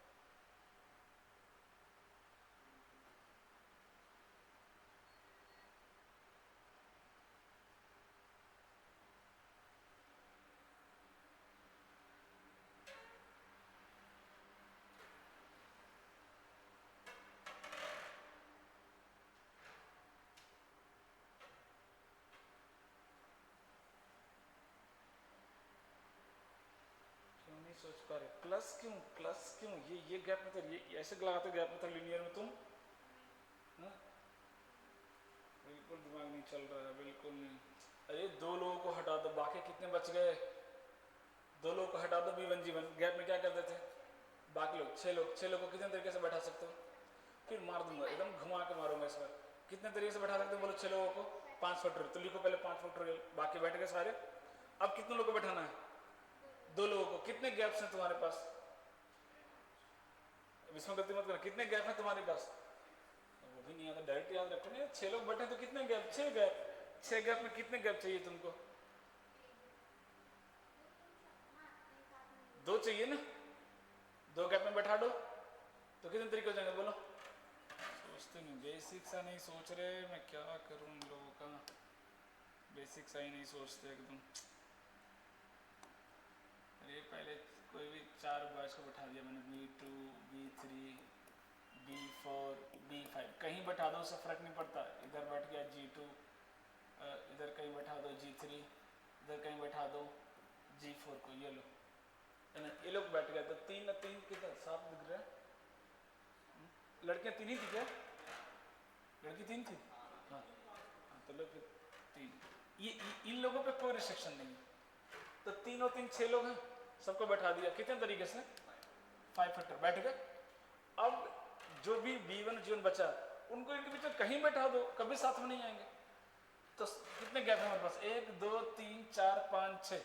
क्यों नहीं सोच पा रहे, प्लस क्यों ये गैप मेथड, ये ऐसे लगाते गैप मेथड लीनियर में तुम, हाँ? बिल्कुल दिमाग नहीं चल रहा है, बिल्कुल नहीं. अरे दो लोगों को हटा दो, बाकी कितने बच गए, दो लोगों को हटा दो B1 G1. गैप में क्या करते थे, बाकी लोग 6 लोग को कितने तरीके से बैठा सकते हो, फिर मार दूंगा, एकदम घुमा के मारूंगा इस बार. कितने तरीके से बैठा सकते हो बोलो 6 लोगों को, 5 फैक्टोरियल, तो लिखो पहले 5 फैक्टोरियल, बाकी बैठ गए सारे. अब कितने लोगों को बैठाना है, 2 लोगों को. कितने गैप्स हैं तुम्हारे पास, इसमें गलती मत करना, कितने गैप हैं तुम्हारे पास, वो भी नहीं आता, डायरेक्ट याद रखो ना. 6 लोग बैठे तो कितने गैप, 6 गैप. 6 गैप में कितने गैप चाहिए तुमको, 2 चाहिए ना. 2 गैप में बैठा दो तो कितने तरीके हो जाएंगे बोलो. सोचते नहीं, बेसिक सा नहीं सोच रहे, मैं क्या करूं इन लोगों का, बेसिक सा ही नहीं सोचते एकदम. अरे पहले कोई भी 4 बॉयज को बैठा दिया मैंने, B2 B3 B4 B5, कहीं बैठा दो उससे फर्क नहीं पड़ता. इधर बैठ गया G2, इधर कहीं बैठा दो G3, इधर कहीं बैठा दो G4 को, ये लो, है ना. ये लोग बैठ गए तो 3 कितना 7 दिख रहा है. लड़कियां 3 ही थी क्या, लड़की 3 थी, हाँ तो लोग 3. ये इन लोगों पे कोई रिस्ट्रिक्शन नहीं है, तो 3 और 3 6 लोग हैं, सबको बैठा दिया. कितने तरीके से, 5 फैक्टर बैठ गए. अब जो भी B1 G1 बचा उनको इनके बीच में कहीं बैठा दो, कभी साथ में नहीं आएंगे. तो कितने गैप है हमारे पास, 1 2 3 4 5 6.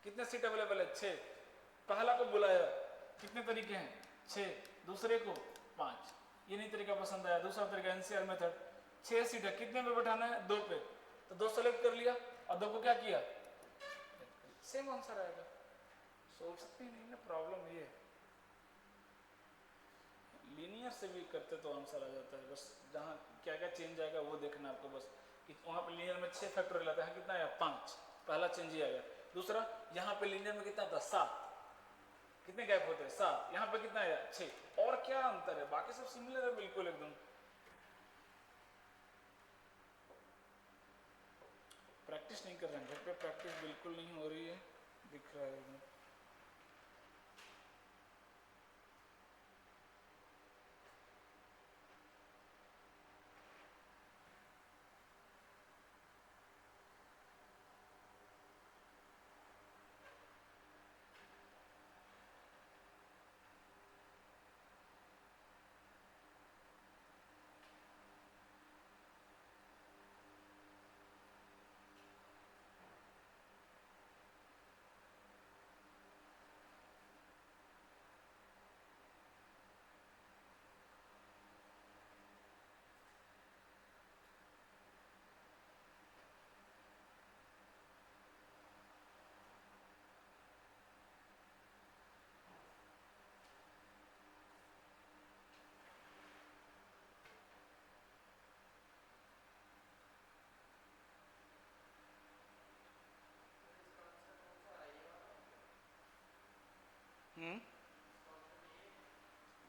कितने सीट अवेलेबल है, 6. पहला को बुलाया, कितने तरीके हैं, 6. दूसरे को 5. ये नहीं तरीका पसंद आया, दूसरा तरीका NCR मेथड, 6 सीट है, कितने पे बैठाना है, 2 पे, तो 2 सेलेक्ट कर लिया और 2 को क्या किया, सेम आंसर आएगा. सोचते नहीं ना, प्रॉब्लम ये है. लीनियर से भी करते तो आंसर आ जाता है, बस जहाँ क्या क्या चेंज आएगा वो देखना आपको, बस कि वहाँ पे लीनियर में 6 फैक्टोरियल आता है, कितना आया 5, पहला चेंज ही आया. दूसरा यहाँ पे लीनियर में कितना था 7, कितने गैप होते हैं 7, यहाँ पे कितना आया 6. और क्या अंतर है, बाकी सब सिमिलर है बिल्कुल एकदम. प्रैक्टिस नहीं कर रहे हैं, घर पे प्रैक्टिस बिल्कुल नहीं हो रही है, दिख रहा है।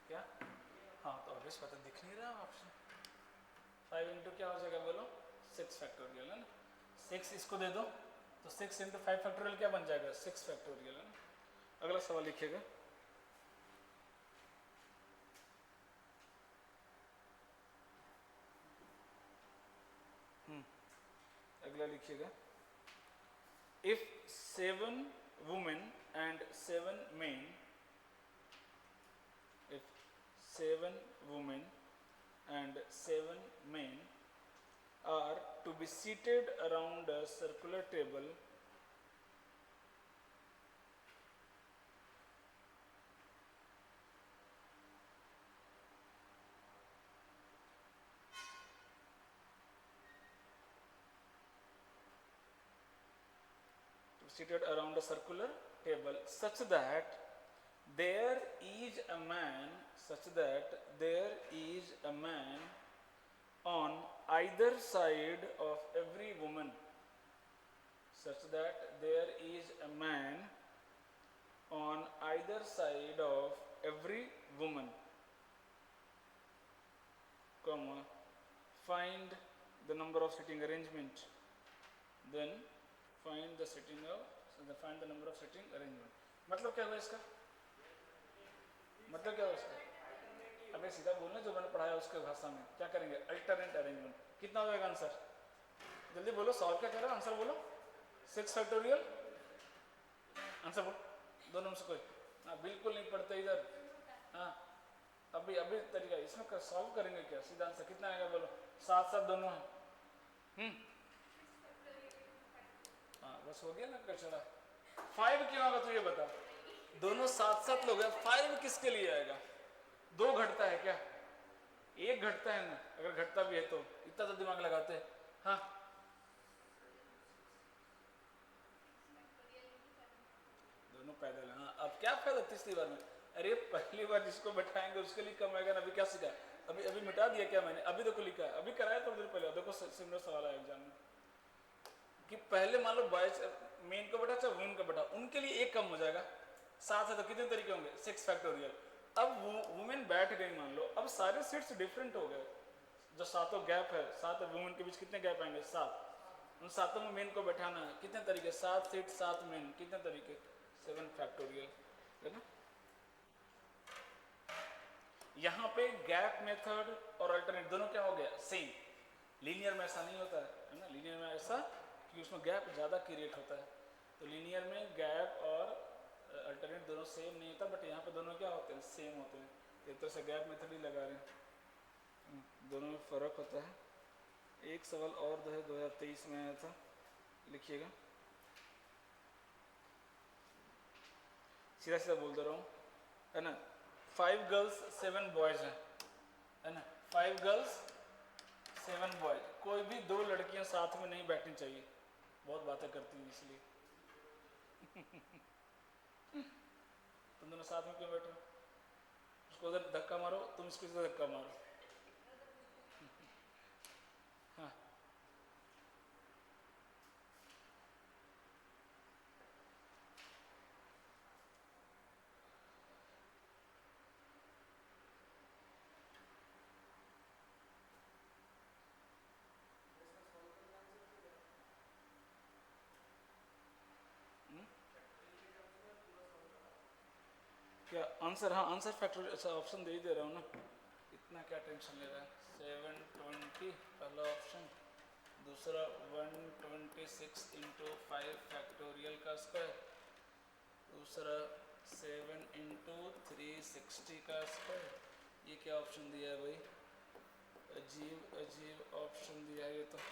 क्या? हाँ तो ऑब्वियस पता दिख नहीं रहा ऑप्शन। 5 इंटू क्या हो जाएगा बोलो, 6 फैक्टोरियल है ना। 6 इसको दे दो तो 6 इंटू 5 फैक्टोरियल क्या बन जाएगा, 6 फैक्टोरियल है ना। अगला सवाल लिखिएगा। अगला लिखिएगा, if 7 women and 7 main, if 7 women and 7 men are to be seated around a circular table such that there is a man on either side of every woman, such that there is a man on either side of every woman, comma, find the number of sitting arrangement, then find the number of sitting arrangement। मतलब क्या हुआ इसका, मतलब क्या हुआ इसका? अबे सीधा बोलना जो मैंने पढ़ाया उसके भाषा में, क्या करेंगे, अल्टरनेट अरेंजमेंट। कितना होगा आंसर, जल्दी बोलो, सॉल्व क्या कर रहा है, आंसर बोलो। 6 फैक्टोरियल, आंसर बोलो दोनों में से कोई। हाँ बिल्कुल नहीं पढ़ते इधर। हाँ अभी तरीका इसमें सॉल्व करेंगे क्या, सीधा आंसर कितना आएगा बोलो, 7 7 दोनों है। हाँ बस हो गया ना कचरा। 5 क्यों होगा तू ये बता, दोनों 7 7 लोग हैं, 5 किसके लिए आएगा? 2 घटता है क्या, 1 घटता है ना, अगर घटता भी है तो इतना तो दिमाग लगाते हैं। हाँ दोनों पैदल। हाँ अब क्या फायदा तीसरी बार में, अरे पहली बार जिसको बैठाएंगे उसके लिए कम आएगा ना। अभी क्या सीखा, अभी मिटा दिया क्या मैंने, अभी देखो लिखा है, अभी कराया थोड़ी देर पहले। देखो सिमिलर सवाल आया एग्जाम में कि पहले मान लो बॉयज मेन को बैठा चाहे वुमेन को बैठा, उनके लिए 1 कम हो जाएगा। 7 है तो कितने तरीके होंगे, 6 फैक्टोरियल। अब वुमेन बैठ गई मान लो, अब सारे सीट्स डिफरेंट हो गए, जो 7 गैप है, 7 वुमेन के बीच कितने गैप आएंगे, 7। उन 7 में मेन को बैठाना है, कितने तरीके, 7 सीट 7 मेन, कितने तरीके, 7 फैक्टोरियल है ना। यहाँ पे गैप मेथड और अल्टरनेट दोनों क्या हो गया, सेम। लीनियर में ऐसा नहीं होता है ना, लीनियर में ऐसा कि उसमें गैप ज़्यादा क्रिएट होता है, तो लीनियर में गैप और अल्टरनेट दोनों सेम नहीं होता, बट यहाँ पे दोनों क्या होते हैं, सेम होते हैं। एक तरह से गैप मेथड ही लगा रहे हैं, दोनों में फ़र्क होता है। एक सवाल और जो है 2023 में आया था, लिखिएगा, सीधा सीधा बोल दे रहा हूँ है ना। 5 गर्ल्स 7 बॉयज हैं है ना, 5 गर्ल्स 7 बॉयज, कोई भी 2 लड़कियां साथ में नहीं बैठनी चाहिए, बहुत बातें करती हैं इसलिए। तुम दोनों साथ में क्यों बैठो, उसको उधर धक्का मारो, तुम इसको इधर धक्का मारो। हाँ क्या आंसर? हाँ आंसर फैक्टोरियल, अच्छा ऑप्शन दे ही दे रहा हूँ ना, इतना क्या टेंशन ले रहा है। 720 पहला ऑप्शन, दूसरा 126 इंटू 5 फैक्टोरियल का स्क्वायर, दूसरा 7 इंटू 360 का स्क्वायर। ये क्या ऑप्शन दिया है भाई, अजीब अजीब ऑप्शन दिया है ये तो।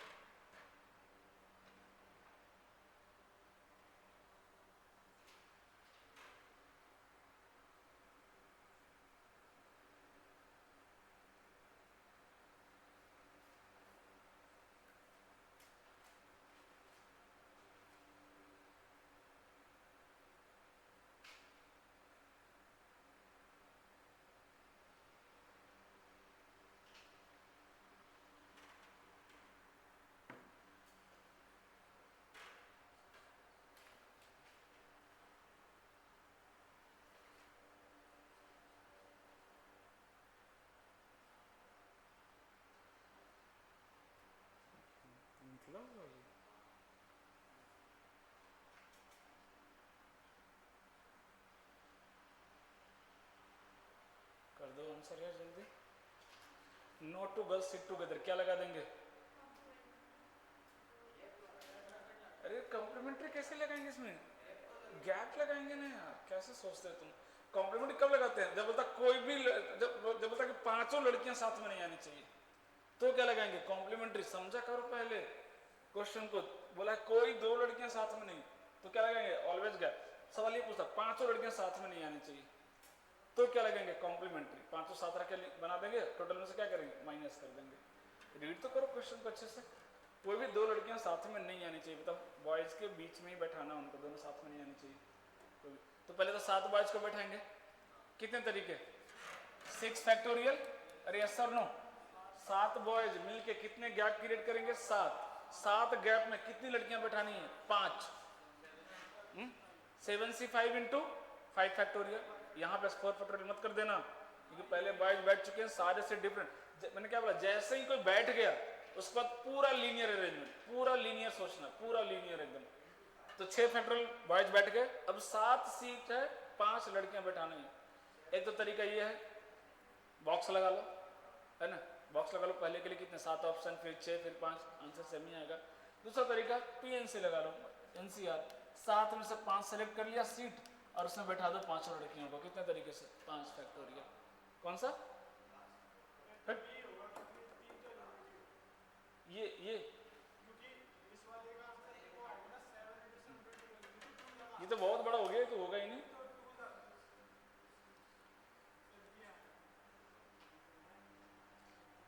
मतलब कर दो आंसर यार जल्दी। No two girls sit together क्या लगा देंगे? अरे कॉम्प्लीमेंट्री कैसे लगाएंगे इसमें? गैप लगाएंगे ना यार, कैसे सोचते हो तुम? कॉम्प्लीमेंट्री कब लगाते हैं? जब बोलता कोई भी जब बोलता कि पांचों लड़कियां साथ में नहीं आनी चाहिए, तो क्या लगाएंगे? कॉम्प्लीमेंट्री। समझा करो पहले क्वेश्चन को। बोला कोई दो लड़कियां साथ में नहीं, तो क्या लगाएंगे? Always gap. सवाल ये पूछता पांचों लड़कियां साथ में नहीं आनी चाहिए, तो क्या लगाएंगे? कॉम्प्लीमेंट्री। पांचों साथ रख के बना देंगे, टोटल में से क्या करेंगे? माइनस कर देंगे। रीड तो करो क्वेश्चन को अच्छे से। कोई भी दो लड़कियां साथ में नहीं आनी चाहिए, मतलब बॉयज के बीच में ही बैठाना उनको, दोनों साथ में नहीं आनी चाहिए कोई भी। तो पहले तो 7 बॉयज को बैठाएंगे। कितने तरीके? 6 फैक्टोरियल। अरे यस और नो? 7 बॉयज मिलके कितने गैप क्रिएट करेंगे? 7। 7 गैप में कितनी लड़कियां बैठानी है? 5। 7c5 into 5 factorial. यहाँ पे 4 फैक्टोरियल मत कर देना, क्योंकि पहले बॉयज बैठ चुके हैं सारे से डिफरेंट। मैंने क्या बोला, जैसे ही कोई बैठ गया उसके बाद पूरा लीनियर अरेंजमेंट, पूरा लीनियर सोचना, पूरा लीनियर एकदम। तो 6 फैक्टोरियल बॉयज बैठ गए, अब 7 सीट है, 5 लड़कियां बैठानी है। एक तो तरीका ये है, बॉक्स लगा लो, है ना, बॉक्स लगा लो। पहले के लिए कितने? 7 ऑप्शन, फिर 6, फिर 5, आंसर सेम ही आएगा। दूसरा तरीका पीएनसी लगा लो, एनसीआर। 7 में से 5 सेलेक्ट कर लिया सीट, और उसमें बैठा दो 5 लड़कियों को। कितने तरीके से? 5 फैक्टोरियल। कौन सा? ये तो बहुत बड़ा हो गया, तो होगा ही नहीं।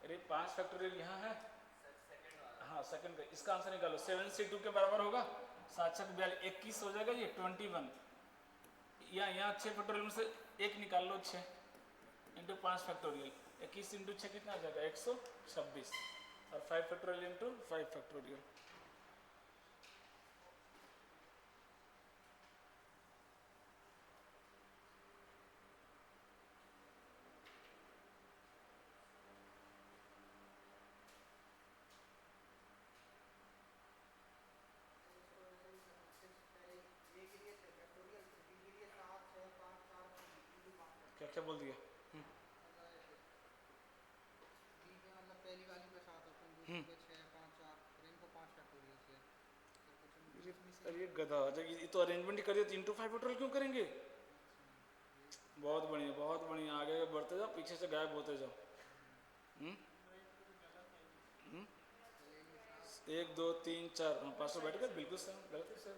अरे 5 फैक्टोरियल यहाँ है, हाँ सेकंड का। इसका आंसर निकालो। 7c2 के बराबर होगा 7 7 42, 21 हो जाएगा ये 21। यहाँ 6 फैक्टोरियल में से एक निकाल लो, 6 इंटू 5 फैक्टोरियल। 21 इंटू 6 कितना आ जाएगा? 126। और 5 फैक्टोरियल इंटू 5 फैक्टोरियल। क्या क्या बोल दिया? पहली वाली पे 7 ऑप्शन, दूसरी पे 6 5 4, फिर इनको 5 फैक्टोरियल से। अरे गधा, जब ये तो अरेंजमेंट ही कर दिया, 3 टू 5 फैक्टोरियल क्यों करेंगे? बहुत बढ़िया, बहुत बढ़िया। आगे बढ़ते जाओ, पीछे से गायब होते जाओ। 1 2 3 4 500 बैठ गए, बिल्कुल सही। गलत है सर।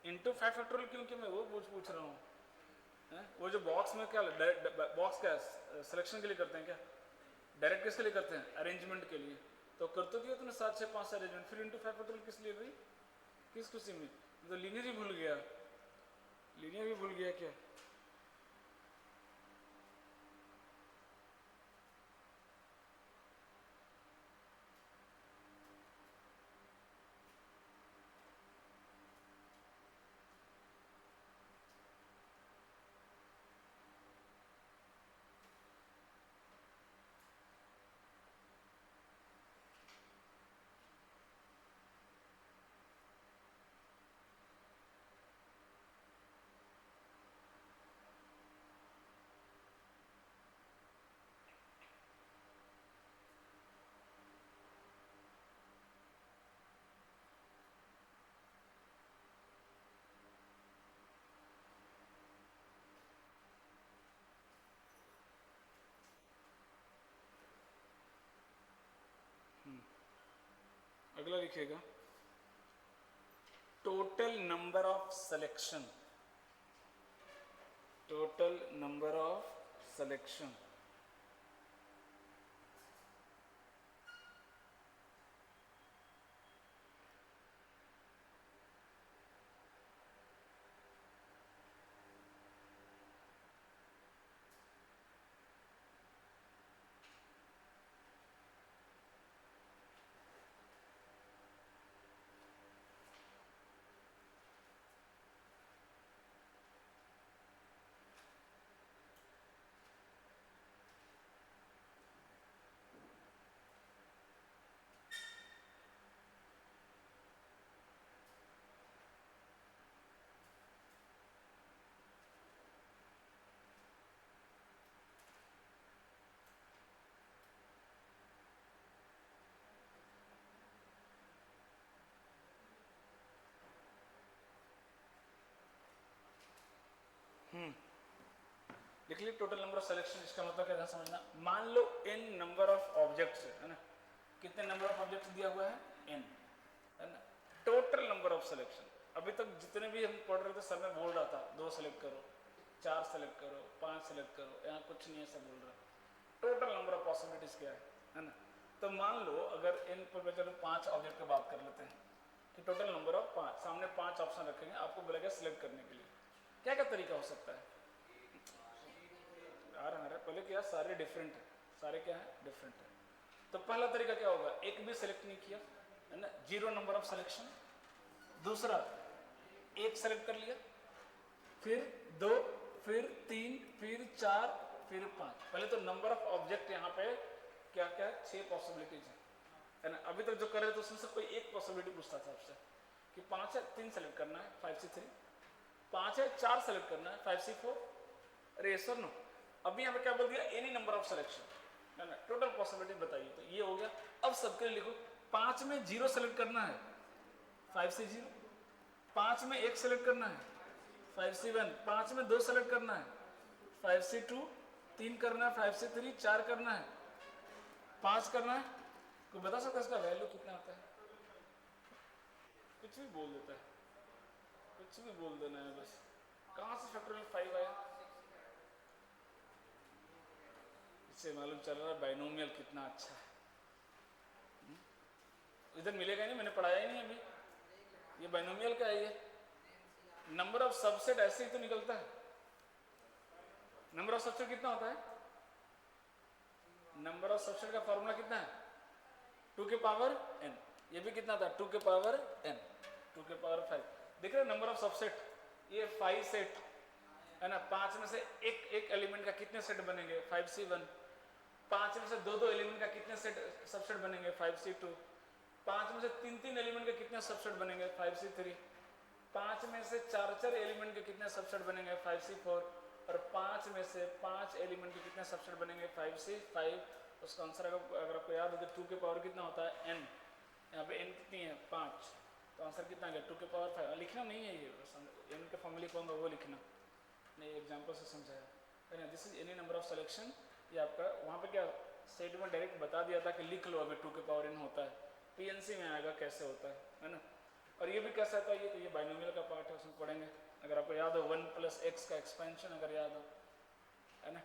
इंटू 5 फैक्टोरियल क्योंकि मैं वो पूछ रहा हूँ। वो जो बॉक्स में क्या, बॉक्स क्या सिलेक्शन के लिए करते हैं क्या? डायरेक्ट किसके लिए करते हैं? अरेंजमेंट के लिए। तो कर तो दिया तुमने 7 6 5 से अरेंजमेंट, फिर इंटू 5 फैक्टोरियल किस लिए भाई? किस खुशी में? तो लीनियर ही भूल गया, लीनियर भी भूल गया क्या? अगला लिखिएगा total number of selection, total number of selection. लिख ली टोटल नंबर ऑफ सिलेक्शन। इसका मतलब क्या था समझना, मान लो n नंबर ऑफ ऑब्जेक्ट्स है ना, कितने नंबर ऑफ ऑब्जेक्ट्स दिया हुआ है n, है ना। टोटल नंबर ऑफ सिलेक्शन, अभी तक जितने भी हम पढ़ रहे थे सब में बोल रहा था 2 सेलेक्ट करो, 4 सेलेक्ट करो, 5 सेलेक्ट करो, यहाँ कुछ नहीं ऐसा बोल रहा। टोटल नंबर ऑफ पॉसिबिलिटीज क्या है ना। तो मान लो अगर n पर चलो 5 ऑब्जेक्ट की बात कर लेते हैं कि टोटल नंबर ऑफ 5, सामने 5 ऑप्शन रखेंगे, आपको बोलेगा सिलेक्ट करने के लिए क्या क्या तरीका हो सकता है। आ रहा है पहले क्या, सारे डिफरेंट है, सारे क्या है डिफरेंट है। तो पहला तरीका क्या होगा, एक भी सिलेक्ट नहीं किया है ना, 0 नंबर ऑफ सिलेक्शन। दूसरा, एक सेलेक्ट कर लिया, फिर 2, फिर 3, फिर 4, फिर 5। पहले तो नंबर ऑफ ऑब्जेक्ट यहाँ पे क्या क्या 6 पॉसिबिलिटीज है ना। अभी तक जो कर रहे थे उसमें से कोई एक पॉसिबिलिटी पूछता था आपसे कि 5 है 3 सेलेक्ट करना है 5C3, 5 है 4 सेलेक्ट करना है 5C4, अरे सर नो। अभी यहाँ पे क्या बोल दिया, एनी नंबर ऑफ सिलेक्शन है ना, टोटल पॉसिबिलिटी बताइए। तो ये हो गया। अब सबके लिए लिखो, 5 में 0 सेलेक्ट करना है 5C0, 5 में 1 सेलेक्ट करना है 5C1, 5 में 2 सेलेक्ट करना है 5C2, 3 करना है 5C3, 4 करना है 5 करना है। कोई बता सकता है इसका वैल्यू कितना आता है? कुछ भी बोल देता है, कुछ भी बोल देना है बस। कहाँ से फैक्टोरियल 5 आया? इससे मालूम चल रहा है बाइनोमियल कितना अच्छा है। इधर मिलेगा नहीं, मैंने पढ़ाया ही नहीं अभी। ये बाइनोमियल क्या है? ये नंबर ऑफ सबसेट ऐसे ही तो निकलता है। नंबर ऑफ सबसेट कितना होता है? नंबर ऑफ सबसेट का फॉर्मूला कितना है? 2 के पावर n। ये भी कितना था? 2 के पावर n, 2 के पावर 5। देख रहे नंबर ऑफ सबसेट, ये 5 सेट है ना। 5 में से एक एलिमेंट का कितने सेट बनेंगे? 5C1। 5 में से 2 एलिमेंट का कितने सेट सबसेट बनेंगे? 5C2। 5 में से 3 एलिमेंट के कितने सबसेट बनेंगे? 5C3। 5 में से 4 एलिमेंट के कितने सबसेट बनेंगे? 5C4। और 5 में से 5 एलिमेंट के कितने सबसेट बनेंगे? 5C5। उसका आंसर अगर आपको याद हो तो 2 के पावर कितना होता है? n। यहाँ पे n कितनी है? 5। तो आंसर कितना आ गया? 2 के पावर 5। लिखना नहीं है ये, n के फॉर्मूले कौन वो लिखना नहीं, एग्जाम्पल से समझाया है ना। This is any number of selection. ये आपका वहाँ पे क्या स्टेट में डायरेक्ट बता दिया था कि लिख लो अभी 2 के पावर n होता है। PNC में आएगा कैसे होता है ना। और ये भी कैसा होता है, ये बाइनोमियल का पार्ट है, उसमें पढ़ेंगे। अगर आपको याद हो 1 + x का एक्सपेंशन अगर याद हो है ना,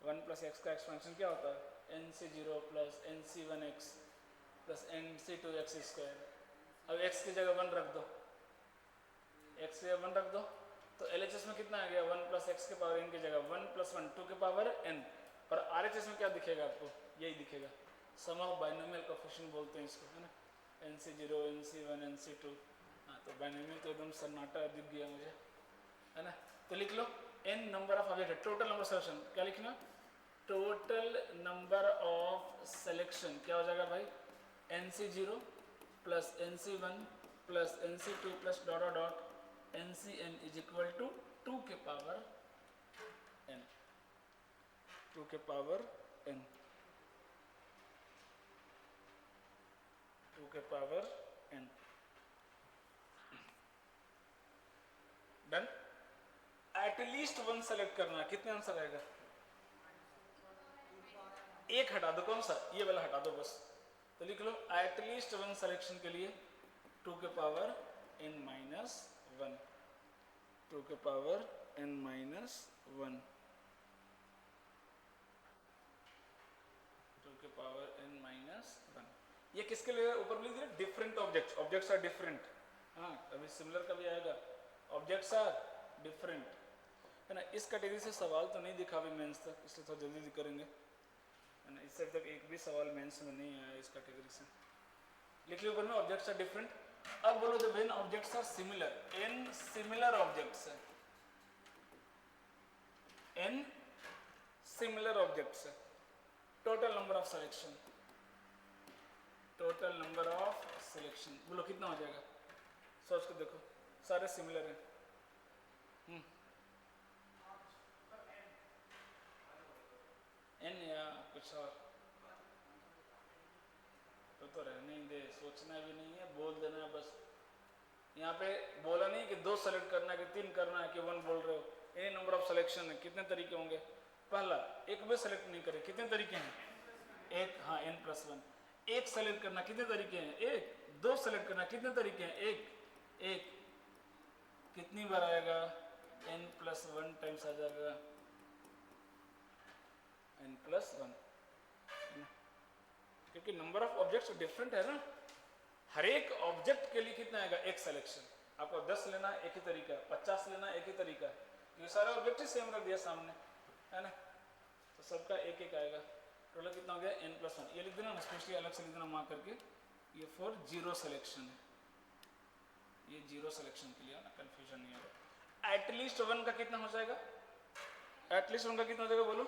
1 + x का एक्सपेंशन क्या होता है? NC0 + NC1x + NC2x²। अब x की जगह 1 रख दो, x की जगह 1 रख दो, तो LHS में कितना आ गया? 1 + x के पावर n की जगह 1 + 1 2 के पावर n। और RHS में क्या दिखेगा आपको? यही दिखेगा, सम ऑफ बाइनोमियल कोएफिशिएंट बोलते हैं इसको, है ना। NC0 NC1 NC2। हाँ, तो बाइनोमियल तो एकदम सन्नाटा दिख गया मुझे, है ना। तो लिख लो n number of object, total number selection. क्या लिखना? टोटल नंबर ऑफ सिलेक्शन क्या हो जाएगा भाई? NC0 + NC1 + NC2 + dot dot NCn = 2 के पावर n, 2 के पावर n, 2 के power n। Done. At least 1 select करना है। कितने आंसर आएगा? एक हटा दो, कौन सा? ये वाला हटा दो बस, तो लिख लो एट लीस्ट वन सिलेक्शन के लिए 2 के पावर n माइनस 1, 2 के पावर n माइनस 1, 2 के पावर n माइनस 1। ये किसके लिए ऊपर लिख दिया, different objects, objects are different. हाँ अभी सिमिलर का भी आएगा, ऑब्जेक्ट्स आर डिफरेंट, है ना। इस कैटेगरी से सवाल तो नहीं दिखा अभी मेंस तक, इसलिए थोड़ा जल्दी करेंगे, है ना। इससे तक एक भी सवाल मेंस में नहीं आया इस कैटेगरी से। लिख लियो ऊपर में ऑब्जेक्ट्स आर डिफरेंट। अब बोलो the when objects are similar, n similar objects है, n सिमिलर ऑब्जेक्ट्स है, total number of selection, total number of selection बोलो कितना हो जाएगा, सोच के देखो, सारे सिमिलर हैं। n या कुछ और तो रहने ही दे, सोचना भी नहीं है, बोल देना है बस। यहाँ पे बोला नहीं कि 2 सेलेक्ट करना है कि 3 करना है कि 1 बोल रहे हो। ए नंबर ऑफ सिलेक्शन है, कितने तरीके होंगे। पहला एक भी सेलेक्ट नहीं करे, कितने तरीके हैं, एक, हाँ n+1। एक सेलेक्ट करना कितने तरीके हैं, एक। 2 सेलेक्ट करना कितने तरीके हैं, एक। कितनी बार आएगा, n+1 टाइम्स आ जाएगा n+1, क्योंकि नंबर ऑफ ऑब्जेक्ट्स डिफरेंट है ना। हर एक ऑब्जेक्ट के लिए कितना आएगा, एक सिलेक्शन। आपको 10 लेना एक ही तरीका, 50 लेना एक ही तरीका, ये सारे ऑब्जेक्ट ही सेम रख दिया सामने, है ना, तो सबका एक एक आएगा। टोटल कितना हो गया, n+1। ये लिख देना स्पेशली अलग से लिख देना मार्क करके, ये फॉर 0 सिलेक्शन है, ये 0 सिलेक्शन के लिए, ना कंफ्यूजन नहीं होगा। एटलीस्ट 1 का कितना हो जाएगा, एटलीस्ट 1 का कितना हो जाएगा बोलो,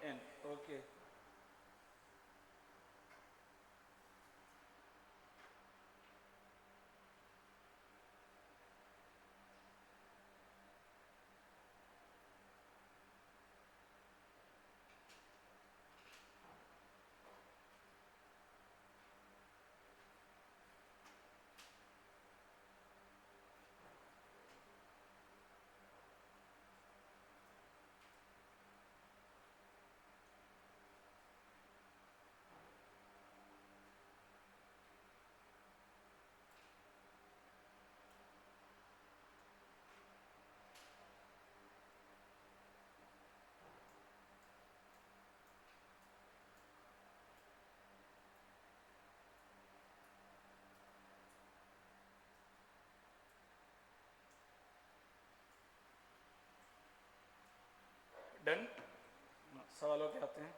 n। Okay done. सवालों पे आते हैं।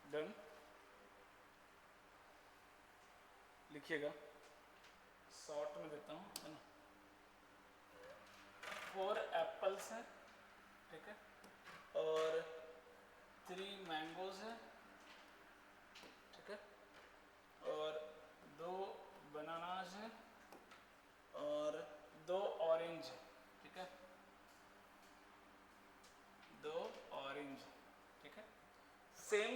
डन, लिखिएगा, शॉर्ट में देता हूँ, है ना। 4 एप्पल्स हैं, ठीक है, और 3 मैंगोज हैं, ठीक है, और 2 बनानाज हैं, और 2 ऑरेंज हैं, ठीक है, 2 ऑरेंज, ठीक है। सेम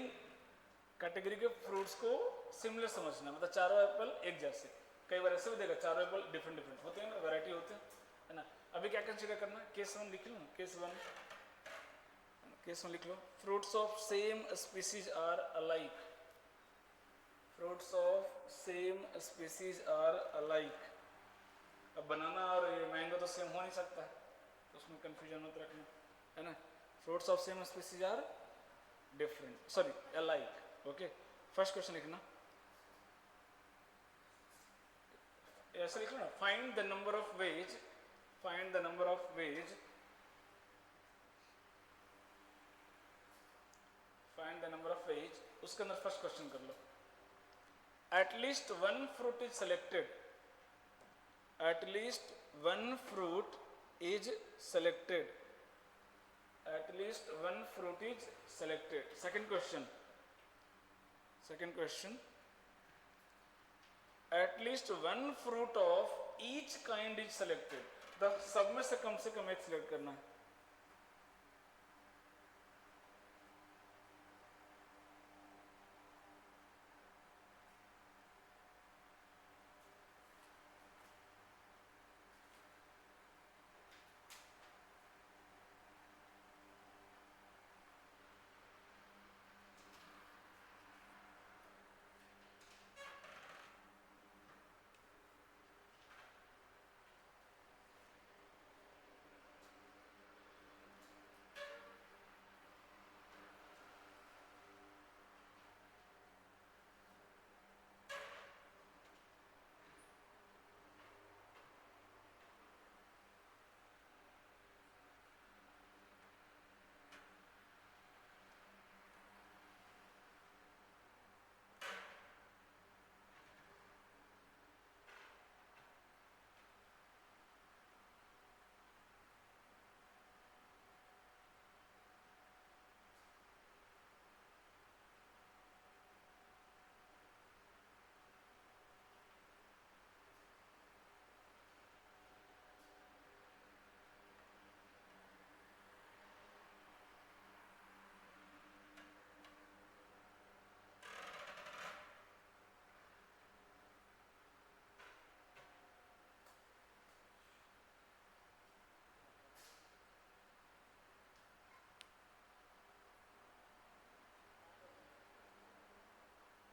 कैटेगरी के फ्रूट्स को सिमिलर समझना, मतलब चारों एप्पल एक जैसे। कई बार ऐसे भी देगा, चारों एप्पल डिफरेंट डिफरेंट होते हैं ना, वैरायटी होते हैं, है ना। अभी क्या कंसीडर करना है, केस 1 लिख लो, केस 1 लिख लो। Fruits of same species are alike, fruits of same species are alike. अब बनाना और ये मैंगो तो सेम हो नहीं सकता, तो उसमें कंफ्यूजन मत रखना, है ना। Fruits of same species are different, sorry alike. Okay, first question लिखना ऐसे लिखो ना, find the number of ways, find the number of ways, find the number of ways. उसके अंदर फर्स्ट क्वेश्चन कर लो, at least 1 fruit is selected, at least 1 fruit is selected, at least 1 fruit is selected. Second question, at least 1 fruit of each kind is selected. The सब में से कम एक select करना है,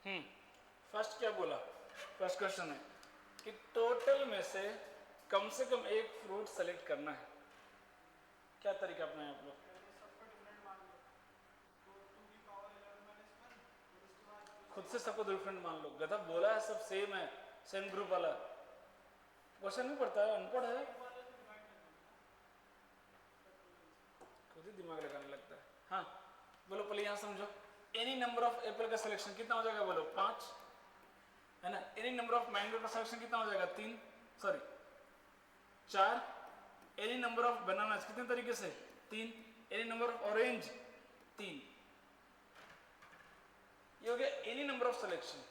फर्स्ट क्या बोला, फर्स्ट क्वेश्चन है कि टोटल में से कम एक फ्रूट सेलेक्ट करना है। क्या तरीका अपना है आप लोग? खुद से सबको डिफरेंट मान लो। गधा बोला है सब सेम है, सेम ग्रुप वाला। क्वेश्चन नहीं पढ़ता है, अनपढ़ है, खुद ही दिमाग लगाने लगता है। हाँ बोलो पहले यहाँ समझो। एनी नंबर ऑफ एप्पल का सिलेक्शन कितना हो जाएगा बोलो? 5 है ना। एनी नंबर ऑफ मैंगो का सिलेक्शन कितना हो जाएगा? 4। एनी नंबर ऑफ बनाना कितने तरीके से? 3। Any number of orange 3। ये हो गया एनी नंबर ऑफ सिलेक्शन।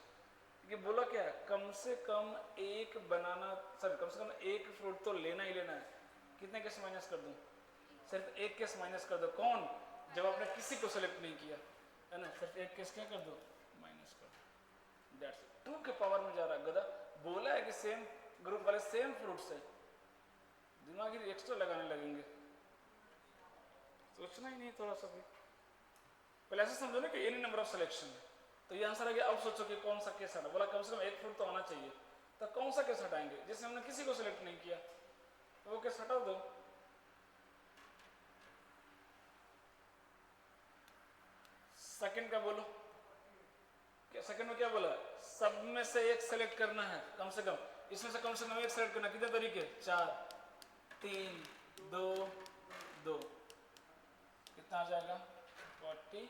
ये बोला क्या है? कम से कम एक बनाना, सॉरी कम से कम एक फ्रूट तो लेना ही लेना है। कितने केस माइनस कर दूं? सिर्फ एक केस माइनस कर दो। कौन? जब आपने किसी को सेलेक्ट नहीं किया है ना, सिर्फ एक केस क्या कर दो? माइनस कर दो। That's it. 2 के पावर में जा रहा है। गधा बोला है कि सेम ग्रुप वाले सेम फ्रूट्स है, दिमाग ही एक्स्ट्रा लगाने लगेंगे, सोचना ही नहीं थोड़ा सा भी। पहले ऐसे समझो ना कि एनी नंबर ऑफ सिलेक्शन है, तो ये आंसर आ गया। अब सोचो कि कौन सा केस हटा। बोला कम से कम एक फ्रूट तो आना चाहिए, तो कौन सा केस हटाएंगे? जिससे हमने किसी को सिलेक्ट नहीं किया, तो वो केस हटा दो। सेकंड का बोलो, क्या सेकंड में क्या बोला? सब में से एक सेलेक्ट करना है कम से कम। इसमें से कम एक सेलेक्ट करना। कितने तरीके? 4, 3, 2, 2। कितना आ जाएगा? 48।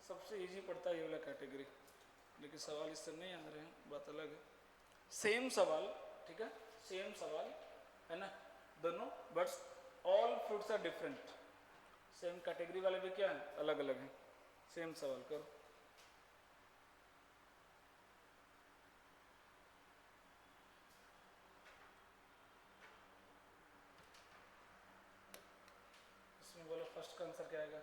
सबसे इजी पड़ता है ये वाला कैटेगरी, लेकिन सवाल इससे नहीं आ रहे हैं, बात अलग है। सेम सवाल, ठीक है, सेम सवाल है ना दोनों, but all fruits are different. Same category वाले भी क्या है? अलग अलग हैं। सेम सवाल करो। इसमें बोलो फर्स्ट का आंसर क्या आएगा?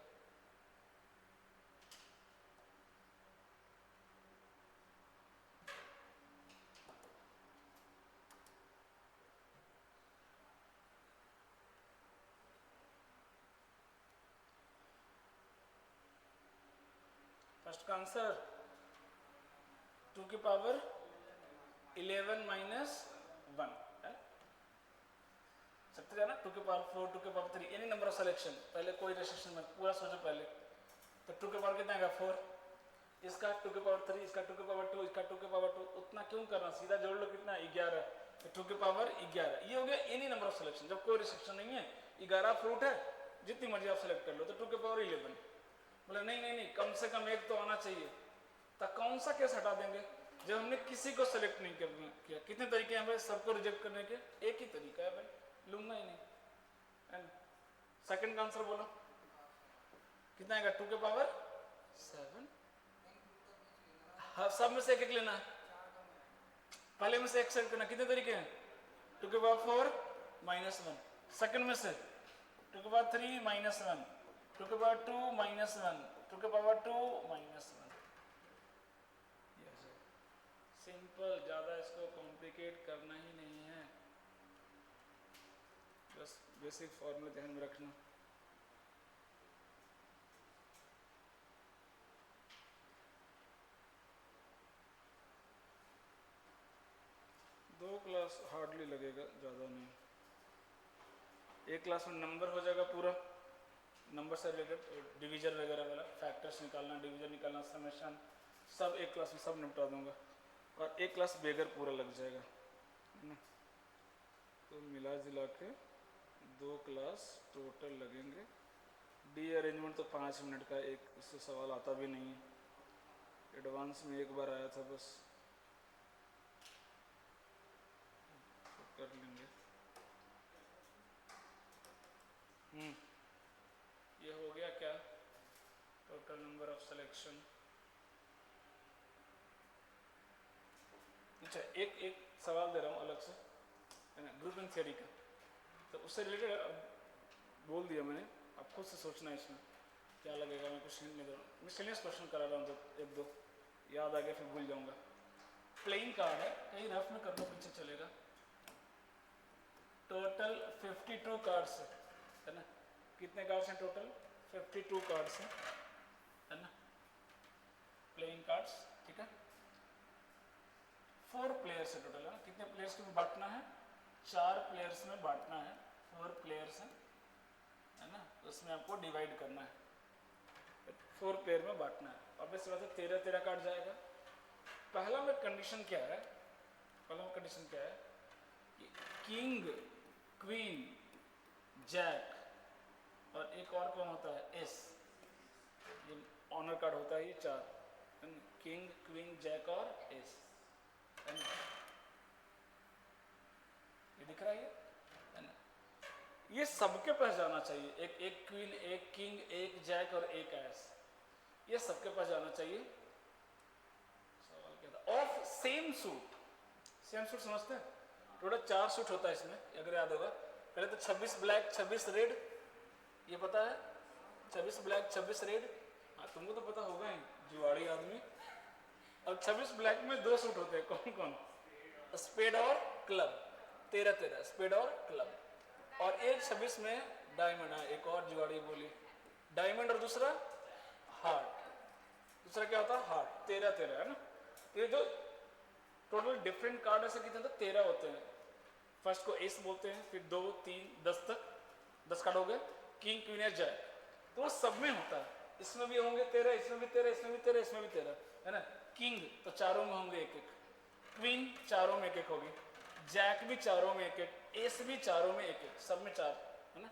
फर्स्ट का आंसर 2 की पावर 11 माइनस 1 है। सकते ना 2 की पावर 4, 2 की power 3, any number of selection. पहले कोई रेस्ट्रिक्शन में पूरा सोचो पहले, तो 2 के पावर कितना आएगा? 4। इसका 2 के पावर 3, इसका 2 के पावर 2, इसका 2 के पावर 2। उतना क्यों करना, सीधा जोड़ लो। कितना? 11। तो 2 के पावर 11। ये हो गया एनी नंबर ऑफ सिलेक्शन, जब कोई रिस्ट्रिक्शन नहीं है। 11 फ्रूट है, जितनी मर्जी आप सेलेक्ट कर लो, तो 2 के पावर 11। बोले नहीं नहीं नहीं, कम से कम एक तो आना चाहिए। तो कौन सा केस हटा देंगे? जब हमने किसी को सेलेक्ट नहीं किया। कितने तरीके हैं भाई सबको रिजेक्ट करने के? एक ही तरीका है भाई, लूंगा ही नहीं। सेकंड का आंसर बोलो कितना आएगा? 2 के पावर 7। हाँ, सब में से एक एक लेना है। पहले में से एक सेलेक्ट करना। कितने तरीके हैं? 2 के पावर 4 माइनस 1। सेकंड में से 2 के पावर 3 माइनस 1, 2 के पावर 2 माइनस 1, 2 के पावर 2 माइनस 1। सिंपल, ज़्यादा इसको कॉम्प्लिकेट करना ही नहीं है, बस बेसिक फॉर्मूला ध्यान में रखना। दो क्लास हार्डली लगेगा, ज़्यादा नहीं। एक क्लास में नंबर हो जाएगा पूरा, नंबर से रिलेटेड डिवीजन वगैरह वाला, फैक्टर्स निकालना, डिवीजन निकालना, समेशन, सब एक क्लास में सब निपटा दूंगा। और एक क्लास बेगर पूरा लग जाएगा, है ना। तो मिला जुला के 2 क्लास टोटल लगेंगे। डी अरेंजमेंट तो 5 मिनट का, एक इससे सवाल आता भी नहीं है। एडवांस में एक बार आया था बस, तो कर लेंगे। ये हो गया क्या? Total number of selection. अच्छा, एक सवाल दे रहा हूँ अलग से, है ना, ग्रुपिंग थ्योरी का। तो उससे रिलेटेड बोल दिया मैंने, अब खुद से सोचना है इसमें क्या लगेगा। मैं कुछ हिंट नहीं दे रहा हूँ, मिसलेनियस क्वेश्चन करा रहा हूँ, तो 1-2 याद आ गया फिर भूल जाऊँगा। प्लेइंग कार्ड है, कहीं रफ में कर लो, पीछे चलेगा। टोटल 52 कार्ड्स है ना। कितने कार्ड्स हैं टोटल? 52 कार्ड्स हैं, है ना। प्लेइंग कार्ड्स, ठीक है। 4 प्लेयर्स है टोटल, है ना। कितने प्लेयर्स को बांटना है? 4 प्लेयर्स में बांटना है। 4 प्लेयर्स है ना, उसमें आपको डिवाइड करना है, 4 प्लेयर में बांटना है। अब इस वजह से 13 कार्ड जाएगा। पहला में कंडीशन क्या है? पहला में कंडीशन क्या है कि किंग, क्वीन, जैक और एक और कौन होता है? एस। ये ऑनर कार्ड होता है, ये 4, किंग, क्वीन, जैक और एस, है ना। ये दिख रहा है ना। ये सबके पास जाना चाहिए, एक क्वीन, एक किंग, एक जैक और एक एस, ये सबके पास जाना चाहिए। सवाल क्या था? Of same suit. Same suit समझते हैं? टोटल 4 सूट होता है इसमें, अगर याद होगा। पहले तो 26 ब्लैक 26 रेड, ये पता है? 26 ब्लैक 26 रेड, हाँ तुमको तो पता होगा ही, जुआड़ी आदमी। अब 26 ब्लैक में 2 सूट होते हैं, कौन कौन? स्पेड और क्लब, 13 स्पेड और क्लब। और एक 26 में डायमंड है, एक और जुआड़ी बोली, डायमंड और दूसरा हार्ट। दूसरा क्या होता है? हार्ट। 13 है ना। ये जो टोटल डिफरेंट कार्ड ऐसे कितने होते हैं? 13 होते हैं। फर्स्ट को एस बोलते हैं, फिर 2 3 10 तक 10 कार्ड हो गए। किंग, क्वीन या जैक, तो वो सब में होता है। इसमें भी होंगे 13, इसमें भी 13, इसमें भी 13, इसमें भी 13, है ना। किंग तो चारों में होंगे एक एक, क्वीन चारों में एक एक होगी, जैक भी चारों में एक एक, एस भी चारों में एक एक, सब में 4, है ना।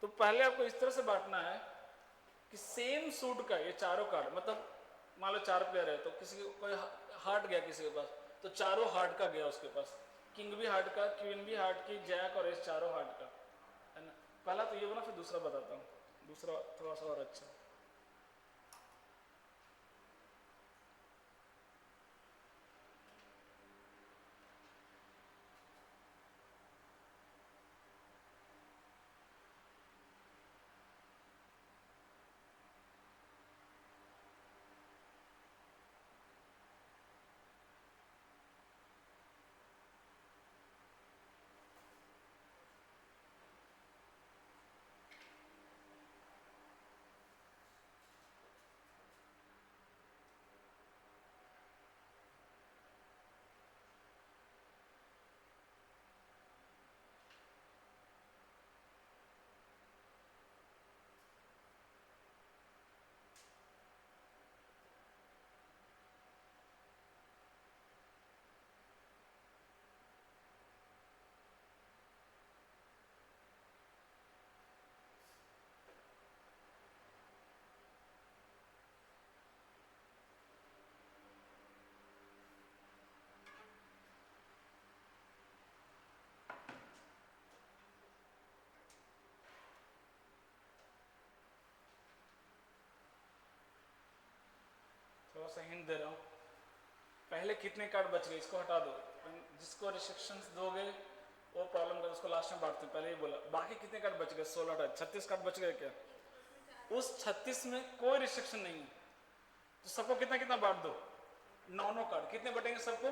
तो पहले आपको इस तरह से बांटना है कि सेम सूट का ये चारों कार्ड, मतलब मान लो 4 प्लेयर है तो किसी को कोई हार्ट गया किसी के पास, तो चारों हार्ट का गया उसके पास, किंग भी हार्ट का, क्वीन भी हार्ट की, जैक और एस चारों हार्ट का, है ना। पहला तो ये बना, फिर दूसरा बताता हूँ। दूसरा थोड़ा सा और अच्छा। थोड़ा सा हिंट दे रहा हूँ। पहले कितने कार्ड बच गए, इसको हटा दो, जिसको रिस्ट्रिक्शंस दोगे वो प्रॉब्लम कर, उसको लास्ट में बांटते हैं, पहले ही बोला। बाकी कितने कार्ड बच गए? 16 हटा, 36 कार्ड बच गए क्या? उस 36 में कोई रिस्ट्रिक्शन नहीं है, तो सबको कितना कितना बांट दो? 9 कार्ड। कितने बटेंगे सबको?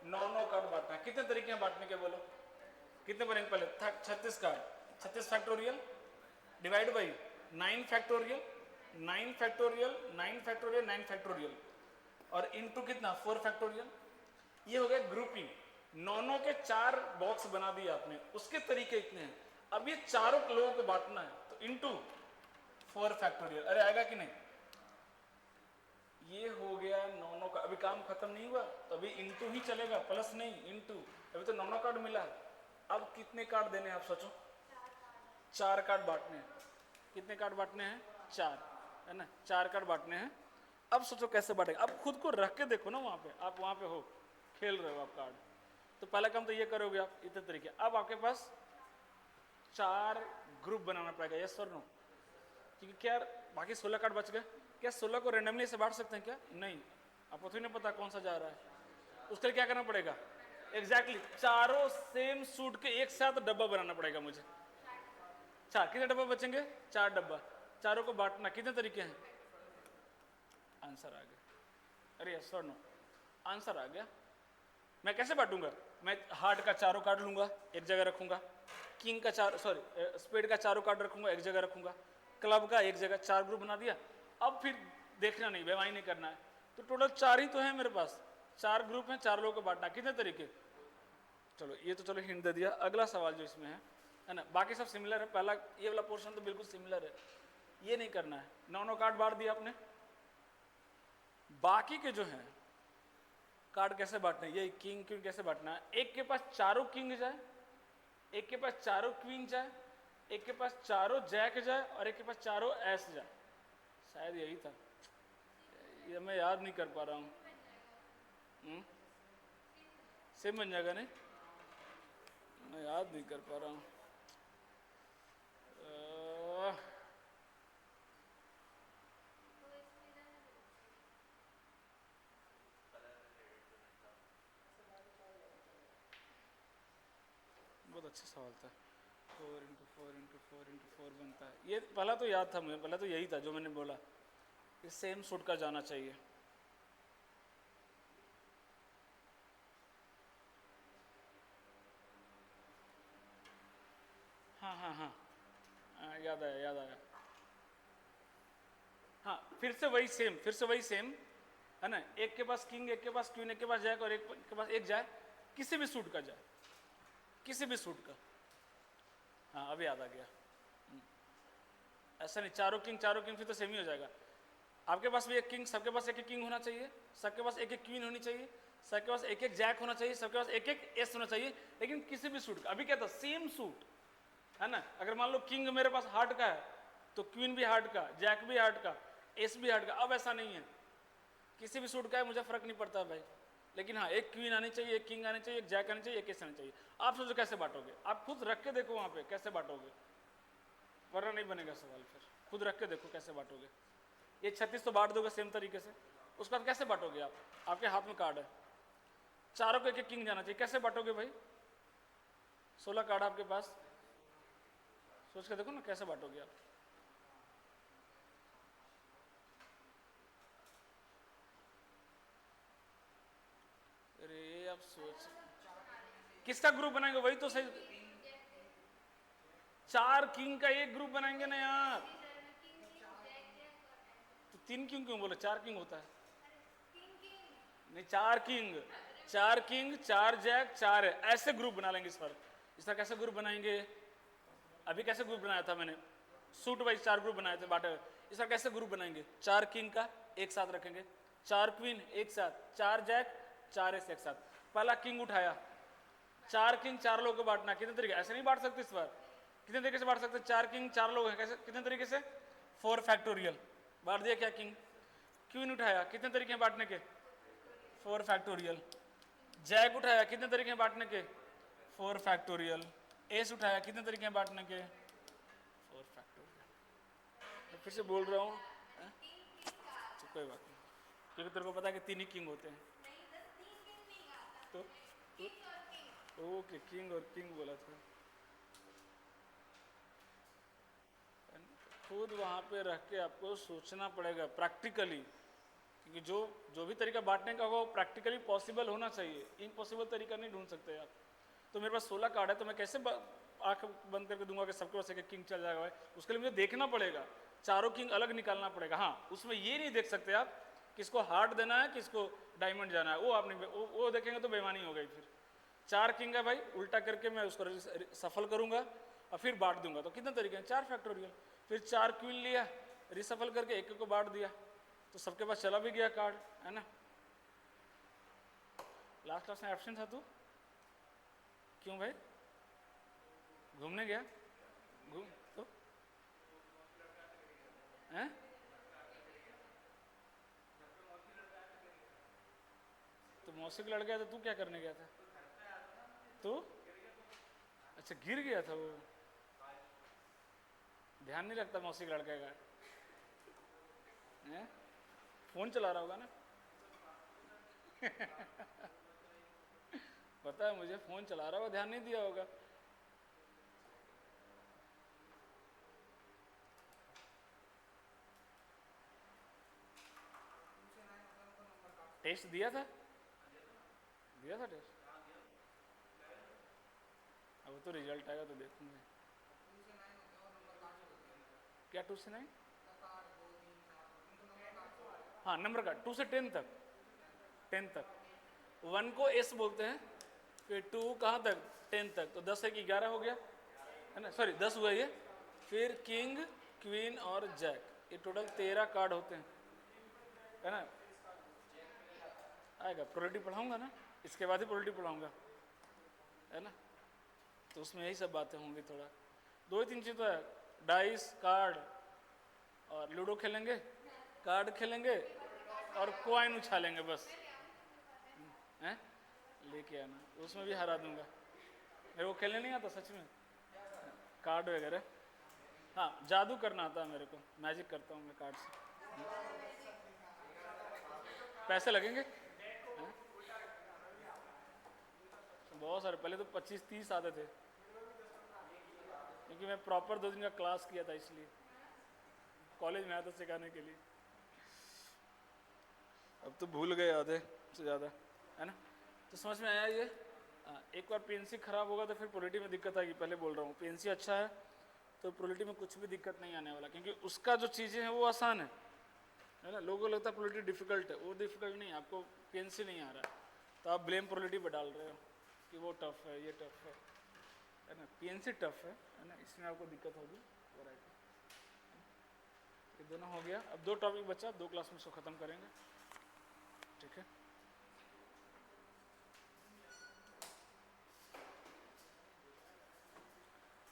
9 कार्ड बांटना है। कितने तरीके हैं बांटने के, बोलो कितने बनेंगे? पहले 36 card, 36 factorial divide by 9 factorial, 9 factorial, 9 factorial, 9 factorial और इनटू कितना? 4 फैक्टोरियल। ये हो गया ग्रुपिंग। 9 के 4 बॉक्स बना दिए आपने, उसके तरीके इतने हैं। अब ये चारों लोगों को बांटना है, तो इनटू 4 फैक्टोरियल। अरे आएगा कि नहीं? ये हो गया 9 का। अभी काम खत्म नहीं हुआ, तो अभी इनटू ही चलेगा, प्लस नहीं, इनटू। अभी तो 9 कार्ड मिला। अब कितने कार्ड देने हैं आप सोचो? 4 कार्ड बांटने हैं। कितने कार्ड बांटने हैं? 4, है ना। 4 कार्ड बांटने हैं। अब सोचो कैसे बांटेंगे। अब खुद को रख के देखो ना, वहां पे आप वहां पे हो, खेल रहे हो आप कार्ड। तो पहला काम तो ये करोगे आप इतने तरीके। अब आपके पास 4 ग्रुप बनाना पड़ेगा, यस और नो। क्योंकि क्या बाकी 16 कार्ड बच गए, क्या 16 को रेंडमली से बांट सकते हैं क्या? नहीं, आपको तो नहीं पता कौन सा जा रहा है। उसके लिए क्या करना पड़ेगा? एग्जैक्टली चारों सेम सूट के एक साथ डब्बा बनाना पड़ेगा मुझे। 4 कितने डब्बा बचेंगे? 4 डब्बा। चारों को बांटना कितने तरीके हैं? आंसर आ गया। अरे यस और नो, आंसर आ गया। मैं कैसे बांटूंगा? मैं हार्ट का चारों कार्ड लूंगा, एक जगह रखूंगा। किंग का स्पेड का चारों कार्ड रखूंगा, एक जगह रखूंगा। क्लब का एक जगह, 4 ग्रुप बना दिया। अब फिर देखना नहीं, बेवाई नहीं करना है। तो टोटल 4 ही तो है मेरे पास, 4 ग्रुप हैं, 4 लोगों को बांटना, कितने तरीके। चलो ये तो चलो हिंट दे दिया। अगला सवाल जो इसमें है ना, बाकी सब सिमिलर है, पहला ये वाला पोर्शन तो बिल्कुल सिमिलर है, ये नहीं करना है। 9 कार्ड बांट दिया आपने, बाकी के जो हैं कार्ड कैसे बांटना है, ये किंग क्वीन कैसे बांटना है। एक के पास चारों किंग जाए, एक के पास चारों क्वीन जाए, एक के पास चारों जैक जाए और एक के पास चारों एस जाए, शायद यही था, ये मैं याद नहीं कर पा रहा हूँ। सेम बन जाएगा नहीं, मैं याद नहीं कर पा रहा हूँ। बहुत अच्छा सवाल था। 4 × 4 × 4 × 4 बनता है, ये पहला तो याद था मुझे, पहला तो यही था जो मैंने बोला, ये सेम सूट का जाना चाहिए। हाँ हाँ हाँ, याद आया याद आया। हाँ फिर से वही सेम, फिर से वही सेम है ना, एक के पास किंग, एक के पास क्वीन, एक के पास जैक और एक के पास एक जाए, किसी भी सूट का जाए, किसी भी सूट का। हाँ अभी याद आ गया। ऐसा नहीं चारों किंग फिर तो सेम ही हो जाएगा। आपके पास भी एक किंग, सबके पास एक एक किंग होना चाहिए, सबके पास एक एक क्वीन होनी चाहिए, सबके पास एक एक जैक होना चाहिए, सबके पास एक एक एस होना चाहिए, लेकिन किसी भी सूट का। अभी क्या था, सेम सूट है ना, अगर मान लो किंग मेरे पास हार्ट का है तो क्वीन भी हार्ट का, जैक भी हार्ट का, एस भी हार्ट का। अब ऐसा नहीं है, किसी भी सूट का है मुझे फर्क नहीं पड़ता भाई, लेकिन हाँ एक क्वीन आनी चाहिए, एक किंग आनी चाहिए, एक जैक आनी चाहिए, एक एस आनी चाहिए। आप सोचो कैसे बांटोगे, आप खुद रख के देखो वहां पे कैसे बांटोगे, वरना नहीं बनेगा सवाल। फिर खुद रख के देखो कैसे बांटोगे। ये 36 तो बांट दोगे सेम तरीके से, उसके बाद कैसे बांटोगे आप, आपके हाथ में कार्ड है, चारों को एक एक किंग जाना चाहिए, कैसे बांटोगे भाई। 16 कार्ड आपके पास, सोच के देखो ना कैसे बांटोगे आप। अरे आप सोच किसका ग्रुप बनाएंगे, वही तो सही। 4 किंग का एक ग्रुप बनाएंगे ना यार, तो 3 किंग क्यों बोले, 4 किंग होता है। नहीं 4 किंग, 4 किंग, 4 जैक, 4 है, ऐसे ग्रुप बना लेंगे इस पर। इसका कैसे ग्रुप बनाएंगे, अभी कैसे ग्रुप बनाया था मैंने, सूट वाइज 4 ग्रुप बनाए थे बांटे हुए। इसका कैसे ग्रुप बनाएंगे, 4 किंग का एक साथ रखेंगे, 4 क्वीन एक साथ, 4 जैक, 4 एस एक साथ। पहला किंग उठाया, 4 किंग 4 लोगों को बांटना, कितने तरीके, ऐसे नहीं बांट सकते इस बार, कितने तरीके से बांट सकते, 4 किंग 4 लोग हैं, कैसे कितने तरीके से, 4 फैक्टोरियल बांट दिया क्या किंग। क्वीन उठाया, कितने तरीके हैं बांटने के, 4 फैक्टोरियल। जैक उठाया, कितने तरीके हैं बांटने के, 4 फैक्टोरियल। एस उठाया, कितने तरीके हैं बांटने के, 4 फैक्टोरियल। मैं फिर से बोल रहा हूँ, तो कोई बात नहीं, क्योंकि तेरे को पता है कि 3 ही किंग होते हैं। तो ओके किंग और किंग बोला था, खुद वहाँ पे रख के आपको सोचना पड़ेगा प्रैक्टिकली, क्योंकि जो भी तरीका बांटने का होगा वो प्रैक्टिकली पॉसिबल होना चाहिए, इम्पॉसिबल तरीका नहीं ढूंढ सकते आप। तो मेरे पास 16 कार्ड है, तो मैं कैसे आंख बंद करके दूंगा कि सबके पास एक किंग चल जाएगा भाई, उसके लिए मुझे देखना पड़ेगा, चारों किंग अलग निकालना पड़ेगा। हाँ उसमें ये नहीं देख सकते आप किसको हार्ट देना है, किसको डायमंड जाना है, वो आप नहीं, वो देखेंगे तो बेईमानी हो गई। फिर 4 किंग है भाई, उल्टा करके मैं उसको सफल करूंगा और फिर बांट दूंगा, तो कितने तरीके हैं, 4 फैक्टोरियल। फिर 4 क्वीन लिया, रिसफल करके एक को बांट दिया, तो सबके पास चला भी गया कार्ड, है ना। लास्ट क्लास में एब्सेंट था तू, क्यों भाई, घूमने गया, घूम तो हैं, तो मौसी का लड़ गया, तो तू क्या करने गया था, तो अच्छा गिर गया था वो, ध्यान नहीं रखता मौसी का लड़के का, हैं? फोन चला रहा होगा ना पता है मुझे, फोन चला रहा होगा, ध्यान नहीं दिया होगा। टेस्ट दिया था टेस्ट, अब तो रिजल्ट आएगा तो देखूंगे। क्या 2 से 9, हाँ नंबर का 2 से 10 तक, 10 तक। 1 को एस बोलते हैं, फिर 2 कहाँ तक, 10 तक, तो 10 से 11 हो गया है ना, सॉरी 10 हुआ ये। फिर किंग, क्वीन और जैक, ये टोटल 13 कार्ड होते हैं, है ना। आएगा, प्रोबेबिलिटी पढ़ाऊंगा ना, इसके बाद ही प्रोबेबिलिटी पढ़ाऊंगा, है ना। तो उसमें यही सब बातें होंगी। थोड़ा 2 ही 3 चीज़ तो है, डाइस, कार्ड, और लूडो खेलेंगे, कार्ड खेलेंगे और कॉइन उछालेंगे बस, हैं लेके आना, उसमें भी हरा दूंगा। मेरे को खेलने नहीं आता सच में, कार्ड वगैरह। हाँ जादू करना आता है मेरे को, मैजिक करता हूँ मैं कार्ड से। पैसे लगेंगे, हैं? बहुत सारे, पहले तो 25-30 आते थे, क्योंकि मैं प्रॉपर 2 दिन का क्लास किया था, इसलिए कॉलेज में आया था सिखाने के लिए। अब तो भूल गए आधे से ज़्यादा, है ना। तो समझ में आया ये। एक बार पीएनसी खराब होगा तो फिर प्रोबेबिलिटी में दिक्कत आएगी, पहले बोल रहा हूँ। पीएनसी अच्छा है तो प्रोबेबिलिटी में कुछ भी दिक्कत नहीं आने वाला, क्योंकि उसका जो चीज़ें हैं वो आसान है ना। लोगों को लगता है प्रोबेबिलिटी डिफिकल्ट है, वो डिफिकल्ट नहीं है। आपको पीएनसी नहीं आ रहा है तो आप ब्लेम प्रोबेबिलिटी पर डाल रहे हो कि वो टफ है, ये टफ है ना। पीएनसी टफ है ना, इसमें आपको दिक्कत होगी। वैरायटी ये दोनों हो गया। अब 2 टॉपिक बचा, 2 क्लास में इसको ख़त्म करेंगे, ठीक है।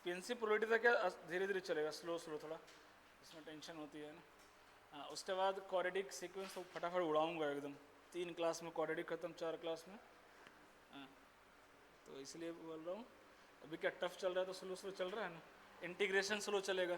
पीएनसी प्रोबेबिलिटी था क्या, धीरे धीरे चलेगा, स्लो स्लो थोड़ा, इसमें टेंशन होती है ना। हाँ उसके बाद क्वाड्रेटिक सीक्वेंस तो फटाफट उड़ाऊंगा एकदम। 3 क्लास में क्वाड्रेटिक खत्म, 4 क्लास में। हाँ तो इसलिए बोल रहा हूँ, अभी क्या टफ चल रहा है तो स्लो स्लो चल रहा है ना। इंटीग्रेशन स्लो चलेगा।